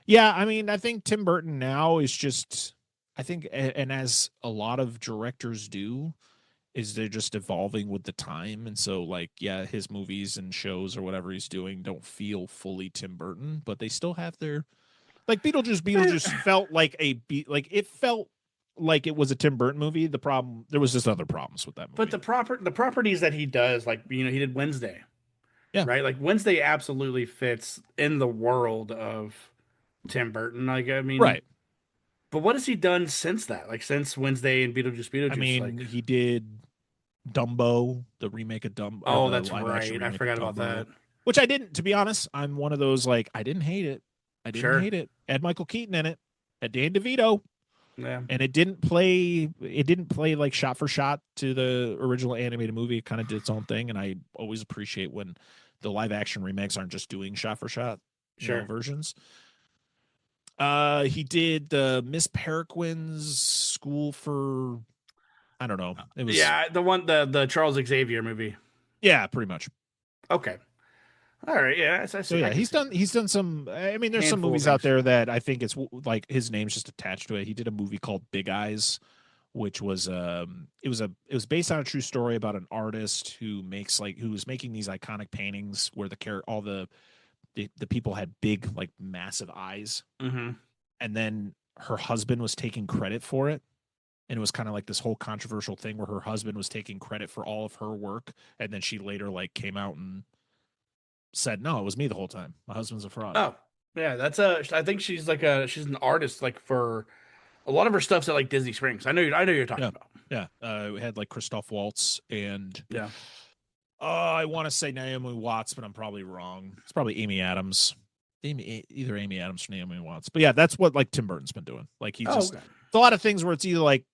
Yeah, I mean, I think Tim Burton now is just, I think, and as a lot of directors do, is they're just evolving with the time. And so, like, yeah, his movies and shows or whatever he's doing don't feel fully Tim Burton, but they still have their, like, Beetlejuice felt like it felt like it was a Tim Burton movie. There was just other problems with that movie. But the properties that he does, like, he did Wednesday. Yeah. Right? Like, Wednesday absolutely fits in the world of Tim Burton. Like, I mean, right. But what has he done since that? Like, since Wednesday and Beetlejuice? I mean, he did Dumbo, the remake of Dumbo. Oh, that's right. I forgot about that. Which I didn't, to be honest. I'm one of those, like, I didn't hate it. Hate it. Had Michael Keaton in it. Had Dan DeVito. Yeah. And it didn't play like shot for shot to the original animated movie. It kind of did its own thing, and I always appreciate when the live action remakes aren't just doing shot for shot versions. He did the Miss Peregrine's School for, I don't know. It was the one, the Charles Xavier movie. Yeah, pretty much. Okay. All right, yeah. He's done some. I mean, there's some movies out there that I think it's like his name's just attached to it. He did a movie called Big Eyes, which was it was based on a true story about an artist who was making these iconic paintings where all the people had big, like, massive eyes, and then her husband was taking credit for it. And it was kind of like this whole controversial thing where her husband was taking credit for all of her work, and then she later, like, came out and said, no, it was me the whole time. My husband's a fraud. Oh, yeah. I think she's she's an artist, like, for a lot of her stuff's at, like, Disney Springs. I know you're talking about. Yeah. We had, like, Christoph Waltz and yeah. I want to say Naomi Watts, but I'm probably wrong. It's probably Amy Adams. Either Amy Adams or Naomi Watts. But yeah, that's what, like, Tim Burton's been doing. Like, it's a lot of things where it's either like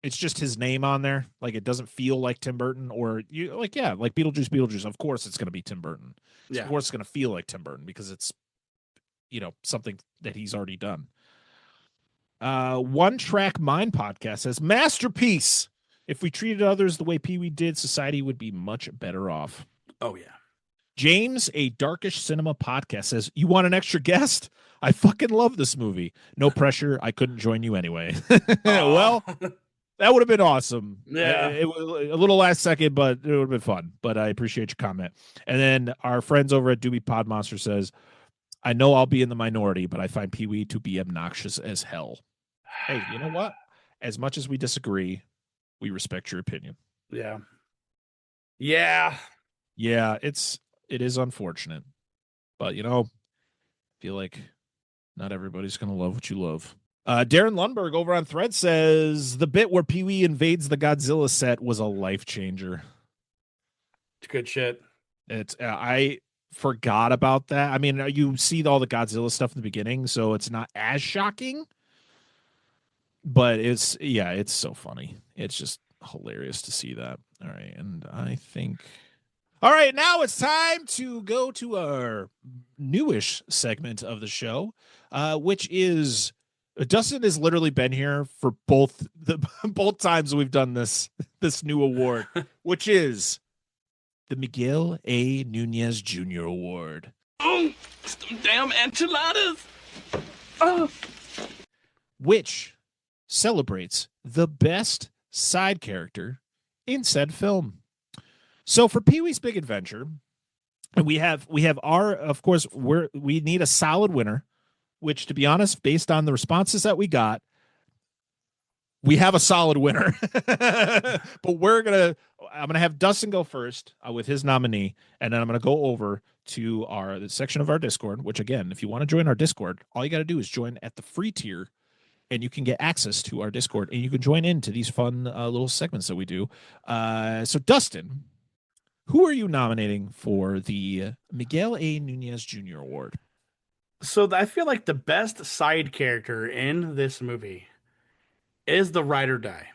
it's just his name on there, like it doesn't feel like Tim Burton, or you like Beetlejuice. Of course, it's going to be Tim Burton. Yeah. Of course, it's going to feel like Tim Burton because it's something that he's already done. One Track Mind Podcast says, masterpiece. If we treated others the way Pee-wee did, society would be much better off. Oh yeah. James, a Darkish Cinema Podcast says, you want an extra guest? I fucking love this movie. No pressure. I couldn't join you anyway. Well, that would have been awesome. Yeah. It was a little last second, but it would have been fun. But I appreciate your comment. And then our friends over at Doobie Pod Monster says, I know I'll be in the minority, but I find Pee-wee to be obnoxious as hell. Hey, you know what? As much as we disagree, we respect your opinion. Yeah. Yeah. Yeah, it is unfortunate. But, I feel like not everybody's going to love what you love. Darren Lundberg over on Thread says, the bit where Pee-wee invades the Godzilla set was a life changer. It's good shit. I forgot about that. I mean, you see all the Godzilla stuff in the beginning, so it's not as shocking. But it's so funny. It's just hilarious to see that. All right, and I think All right, now it's time to go to our newish segment of the show, which is Dustin has literally been here for both times we've done this new award, which is the Miguel A. Nunez Jr. Award. Oh, some damn enchiladas. Oh. Which celebrates the best side character in said film. So for Pee-wee's Big Adventure, and we have our, of course, we need a solid winner, which, to be honest, based on the responses that we got, we have a solid winner. But I'm gonna have Dustin go first with his nominee, and then I'm gonna go over to the section of our Discord. Which, again, if you want to join our Discord, all you got to do is join at the free tier, and you can get access to our Discord, and you can join into these fun little segments that we do. So, Dustin, who are you nominating for the Miguel A. Nunez Jr. Award? So I feel like the best side character in this movie is the ride or die.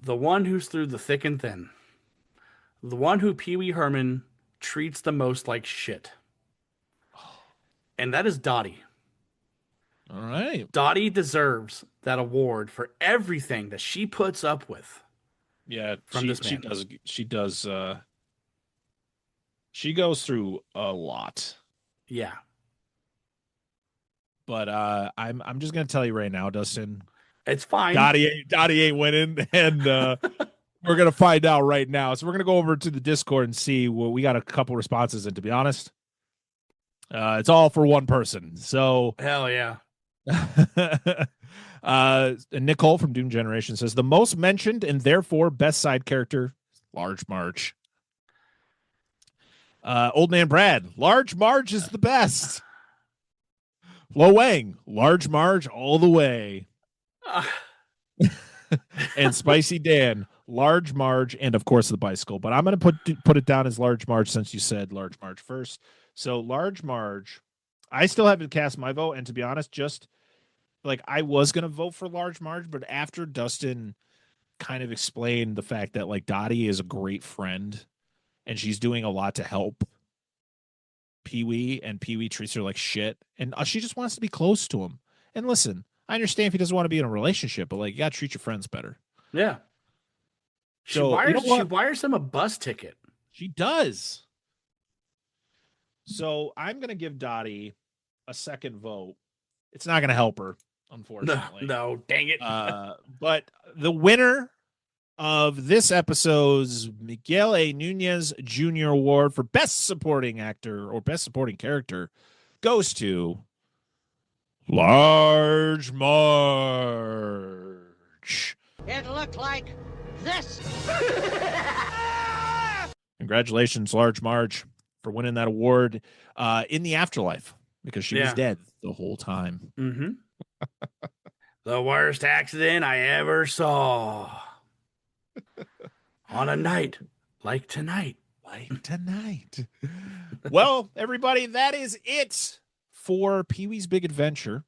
The one who's through the thick and thin. The one who Pee-Wee Herman treats the most like shit. And that is Dottie. All right. Dottie deserves that award for everything that she puts up with. Yeah, from this she man. She does. She goes through a lot. Yeah. But I'm just gonna tell you right now, Dustin. It's fine. Dottie ain't winning, and we're gonna find out right now. So we're gonna go over to the Discord and see. We got a couple responses, and to be honest, it's all for one person. So hell yeah. Nicole from Doom Generation says the most mentioned and therefore best side character, Large Marge. Old Man Brad, Large Marge is the best. Lo Wang, Large Marge all the way. And Spicy Dan, Large Marge, and of course the bicycle. But I'm going to put it down as Large Marge since you said Large Marge first. So Large Marge, I still haven't cast my vote, and to be honest, just like I was going to vote for Large Marge, but after Dustin kind of explained the fact that like Dottie is a great friend and she's doing a lot to help Pee-wee, and Pee-wee treats her like shit, and she just wants to be close to him. And listen, I understand if he doesn't want to be in a relationship, but like you got to treat your friends better. Yeah. She wires him a bus ticket. She does. So I'm going to give Dottie a second vote. It's not going to help her, unfortunately. No, dang it. But the winner of this episode's Miguel A. Nunez Jr. Award for Best Supporting Actor or Best Supporting Character goes to Large Marge. It looked like this. Congratulations, Large Marge, for winning that award in the afterlife, because she was dead the whole time. Mm-hmm. The worst accident I ever saw. On a night like tonight. Well, everybody, that is it for Pee-wee's Big Adventure.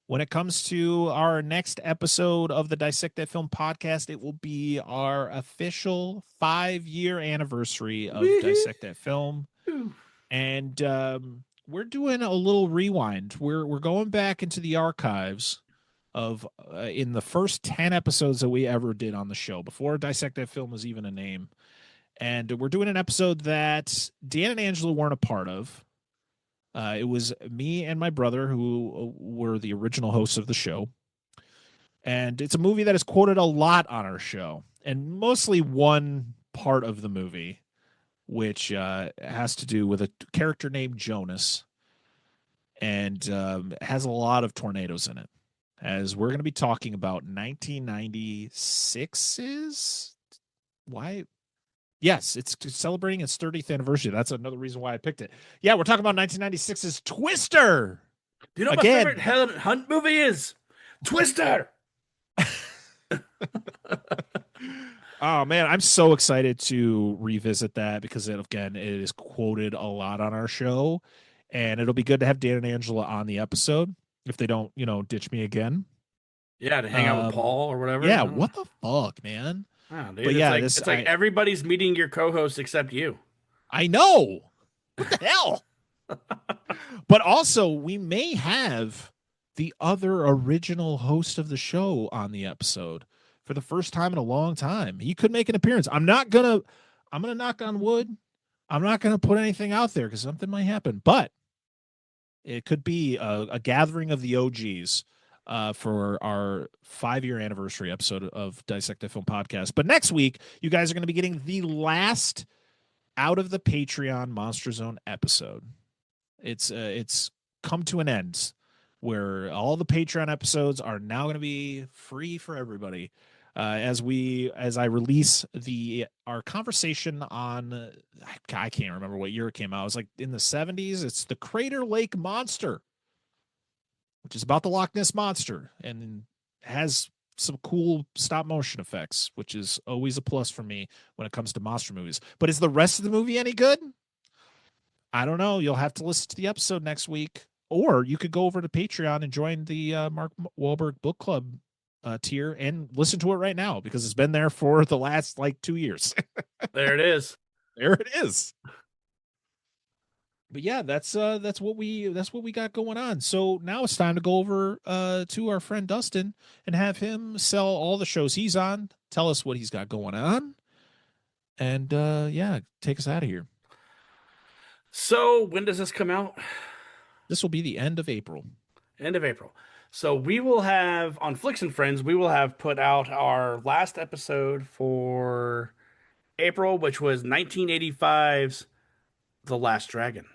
When it comes to our next episode of the Dissect That Film podcast, it will be our official 5-year anniversary of Dissect That Film. And we're doing a little rewind. We're going back into the archives of in the first 10 episodes that we ever did on the show, before Dissect That Film was even a name. And we're doing an episode that Dan and Angela weren't a part of. It was me and my brother who were the original hosts of the show. And it's a movie that is quoted a lot on our show, and mostly one part of the movie, which has to do with a character named Jonas, and has a lot of tornadoes in it. As we're going to be talking about 1996's why? Yes, it's celebrating its 30th anniversary. That's another reason why I picked it. Yeah, we're talking about 1996's Twister. Do you know what my favorite Helen Hunt movie is? Twister. Oh man, I'm so excited to revisit that, because it is quoted a lot on our show, and it'll be good to have Dan and Angela on the episode if they don't, ditch me again. Yeah, to hang out with Paul or whatever. Yeah, what the fuck, man? Oh, dude, But yeah, it's like everybody's meeting your co-host except you. I know. What the hell? But also, we may have the other original host of the show on the episode for the first time in a long time. He could make an appearance. I'm gonna knock on wood. I'm not gonna put anything out there because something might happen, but it could be a gathering of the OGs for our 5-year anniversary episode of Dissect That Film Podcast. But next week, you guys are going to be getting the last out of the Patreon Monster Zone episode. It's come to an end where all the Patreon episodes are now going to be free for everybody. As I release our conversation on, I can't remember what year it came out. It was like in the 70s. It's the Crater Lake Monster, which is about the Loch Ness Monster and has some cool stop motion effects, which is always a plus for me when it comes to monster movies. But is the rest of the movie any good? I don't know. You'll have to listen to the episode next week, or you could go over to Patreon and join the Mark Wahlberg Book Club tier and listen to it right now because it's been there for the last 2 years. There it is. There it is. But yeah, that's what we got going on. So now it's time to go over to our friend Dustin and have him sell all the shows he's on, tell us what he's got going on, and take us out of here. So when does this come out? This will be the end of April. End of April. So we will have on Flicks and Friends, we will have put out our last episode for April, which was 1985's The Last Dragon.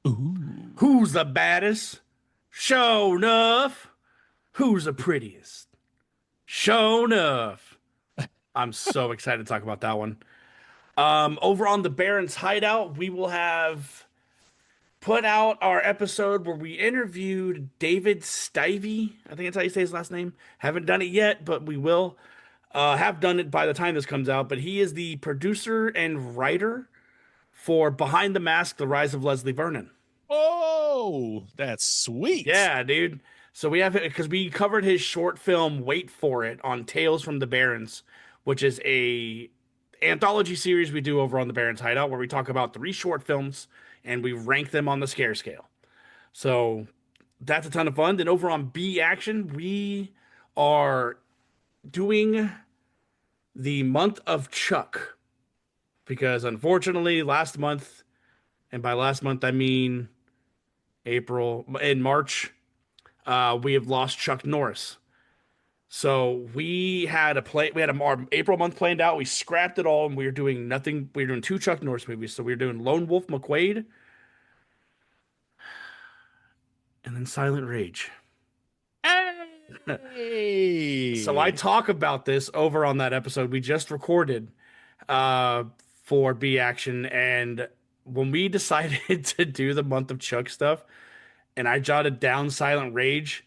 Ooh. Who's the baddest? Show enough. Who's the prettiest? Show enough. I'm so excited to talk about that one. Over on the Barrens Hideout, we will have put out our episode where we interviewed David Stivey. I think that's how you say his last name. Haven't done it yet, but we will. Have done it by the time this comes out. But he is the producer and writer for Behind the Mask, The Rise of Leslie Vernon. Oh, that's sweet. Yeah, dude. So we have it because we covered his short film, Wait For It, on Tales from the Barrens, which is a anthology series we do over on the Barrens Hideout where we talk about 3 short films and we rank them on the scare scale. So that's a ton of fun. Then over on B Action, we are doing the month of Chuck because unfortunately last month, and by last month I mean April, in March, we have lost Chuck Norris. So we had our April month planned out. We scrapped it all, and we were doing nothing. We were doing 2 Chuck Norris movies. So we were doing Lone Wolf McQuade, and then Silent Rage. Hey. So I talk about this over on that episode we just recorded for B Action, and when we decided to do the month of Chuck stuff, and I jotted down Silent Rage.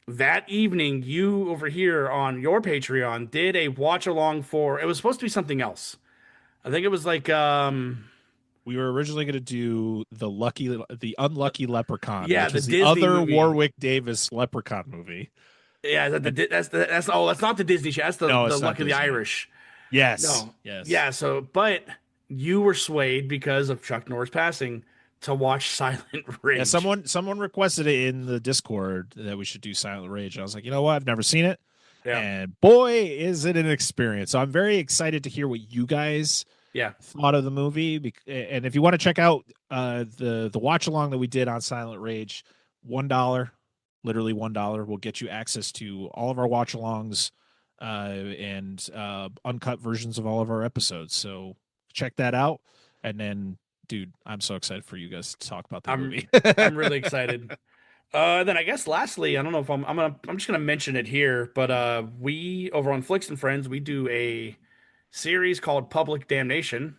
That evening, you over here on your Patreon did a watch along for. It was supposed to be something else. I think it was like we were originally going to do the Unlucky Leprechaun. Yeah, which the is Disney the other movie. Warwick Davis Leprechaun movie. Yeah, that's not the Disney show. That's the Luck of the Irish. Yes. No. Yes. Yeah. So, but you were swayed because of Chuck Norris passing to watch Silent Rage. Yeah, someone requested it in the Discord that we should do Silent Rage. And I was like, you know what? I've never seen it. Yeah. And boy, is it an experience. So I'm very excited to hear what you guys thought of the movie. And if you want to check out the watch along that we did on Silent Rage, $1, literally $1 will get you access to all of our watch alongs and uncut versions of all of our episodes. So check that out. And then, dude, I'm so excited for you guys to talk about the movie. I'm really excited. Then I guess lastly, I don't know if I'm just gonna mention it here, but we over on Flicks and Friends, we do a series called Public Damnation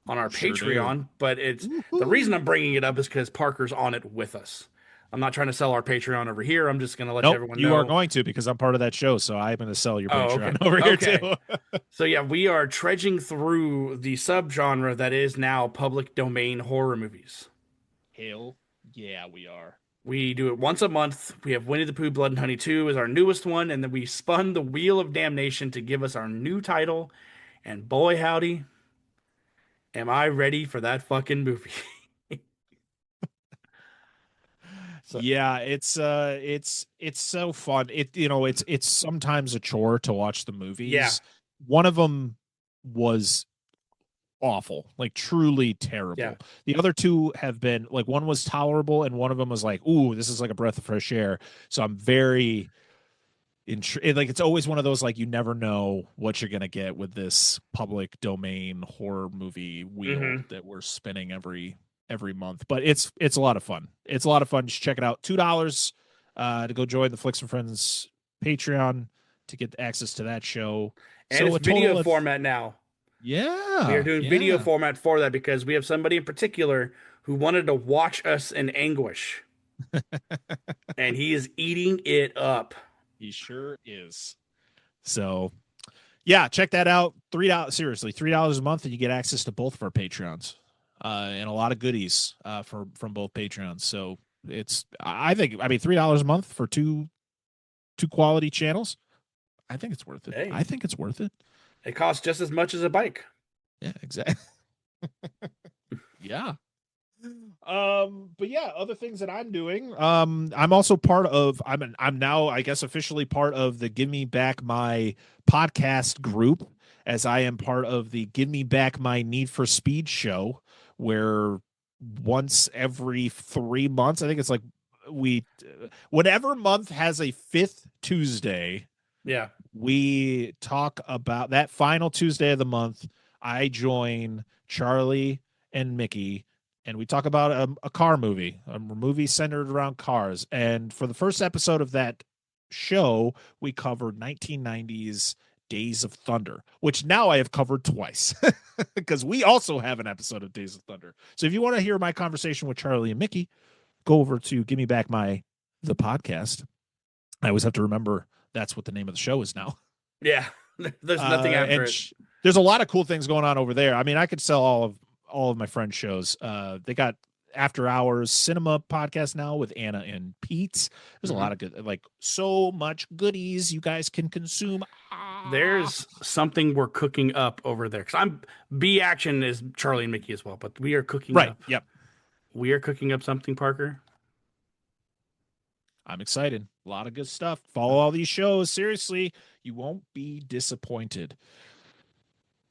on our Patreon. But it's the reason I'm bringing it up is because Parker's on it with us. I'm not trying to sell our Patreon over here. I'm just going to let everyone know. You are going to, because I'm part of that show, so I'm going to sell your Patreon over here too. So yeah, we are trudging through the subgenre that is now public domain horror movies. Hell yeah, we are. We do it once a month. We have Winnie the Pooh, Blood and Honey 2 is our newest one, and then we spun the Wheel of Damnation to give us our new title. And boy, howdy, am I ready for that fucking movie. Yeah, it's so fun. It's sometimes a chore to watch the movies. Yeah. One of them was awful, like truly terrible. Yeah. The other two have been like, one was tolerable and one of them was like, ooh, this is like a breath of fresh air. So I'm very like, it's always one of those, like, you never know what you're gonna get with this public domain horror movie wheel that we're spinning every month. But it's a lot of fun. It's a lot of fun. Just check it out. $2 to go join the Flicks and Friends Patreon to get access to that show. And So it's video format now. Yeah. We are doing video format for that because we have somebody in particular who wanted to watch us in anguish. And he is eating it up. He sure is. So, yeah, check that out. $3, seriously, $3 a month, and you get access to both of our Patreons, and a lot of goodies from both Patreons. So I think $3 a month for two quality channels. I think it's worth it. Hey. I think it's worth it. It costs just as much as a bike. Yeah, exactly. Yeah. But yeah, other things that I'm doing. I'm also part of. I'm now, I guess, officially part of the Give Me Back My podcast group, as I am part of the Give Me Back My Need for Speed show, where once every 3 months, I think it's like whenever month has a fifth Tuesday. Yeah. We talk about that final Tuesday of the month. I join Charlie and Mickey, and we talk about a car movie, a movie centered around cars. And for the first episode of that show, we covered 1990s Days of Thunder, which now I have covered twice because we also have an episode of Days of Thunder. So if you want to hear my conversation with Charlie and Mickey, go over to Give Me Back the podcast. I always have to remember that's what the name of the show is now. Yeah. There's nothing after it. There's a lot of cool things going on over there. I mean, I could sell all of my friends' shows. They got After Hours Cinema podcast now with Anna and Pete. There's a lot of good, like, so much goodies you guys can consume. There's something we're cooking up over there. Because B Action is Charlie and Mickey as well, but we are cooking up. Yep. We are cooking up something, Parker. I'm excited. A lot of good stuff. Follow all these shows. Seriously, you won't be disappointed.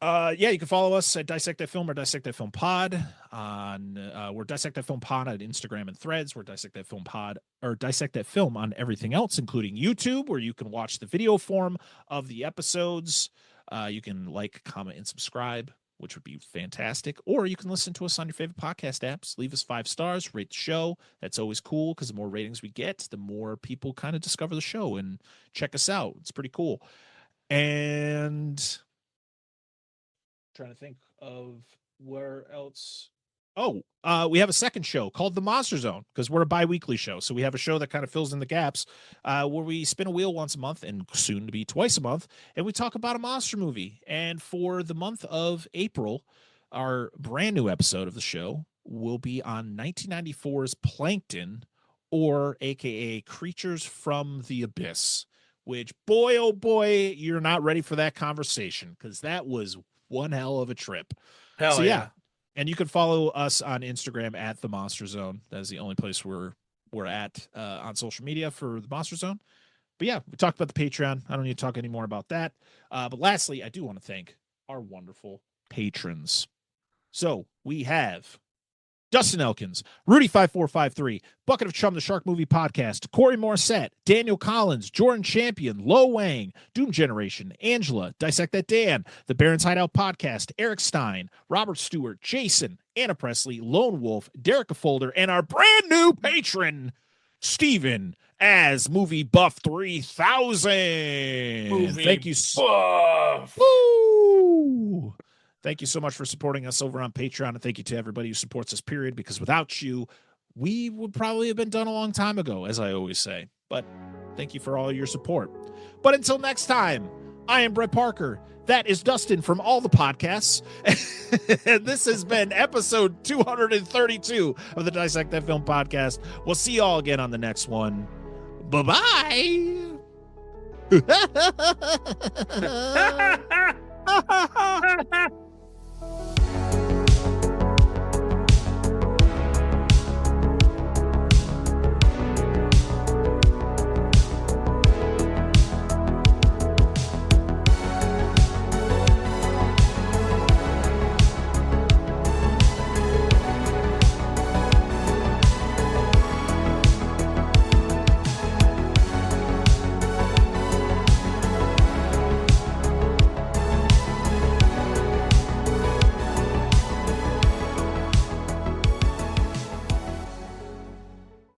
Yeah, you can follow us at Dissect That Film or Dissect That Film Pod on we're Dissect That Film Pod on Instagram and Threads. We're Dissect That Film Pod or Dissect That Film on everything else, including YouTube, where you can watch the video form of the episodes. You can like, comment, and subscribe, which would be fantastic. Or you can listen to us on your favorite podcast apps. Leave us 5 stars, rate the show. That's always cool because the more ratings we get, the more people kind of discover the show and check us out. It's pretty cool. And trying to think of where else. Oh, we have a second show called The Monster Zone because we're a bi-weekly show. So we have a show that kind of fills in the gaps where we spin a wheel once a month and soon to be twice a month. And we talk about a monster movie. And for the month of April, our brand new episode of the show will be on 1994's Plankton, or AKA Creatures from the Abyss, which, boy, oh boy, you're not ready for that conversation because that was one hell of a trip. Hell yeah. And you can follow us on Instagram at The Monster Zone. That is the only place we're at on social media for The Monster Zone. But yeah, we talked about the Patreon. I don't need to talk any more about that. But lastly, I do want to thank our wonderful patrons. So we have Dustin Elkins, Rudy5453, Bucket of Chum, the Shark Movie Podcast, Corey Morissette, Daniel Collins, Jordan Champion, Lo Wang, Doom Generation, Angela, Dissect That Dan, the Barrens Hideout Podcast, Eric Stein, Robert Stewart, Jason, Anna Presley, Lone Wolf, Derek Folder, and our brand new patron, Steven, as Movie Buff 3000. Thank you. Buff. Woo! Thank you so much for supporting us over on Patreon, and thank you to everybody who supports us, period, because without you, we would probably have been done a long time ago, as I always say. But thank you for all your support. But until next time, I am Brett Parker. That is Dustin from all the podcasts. And this has been episode 232 of the Dissect That Film Podcast. We'll see you all again on the next one. Bye-bye. ha ha.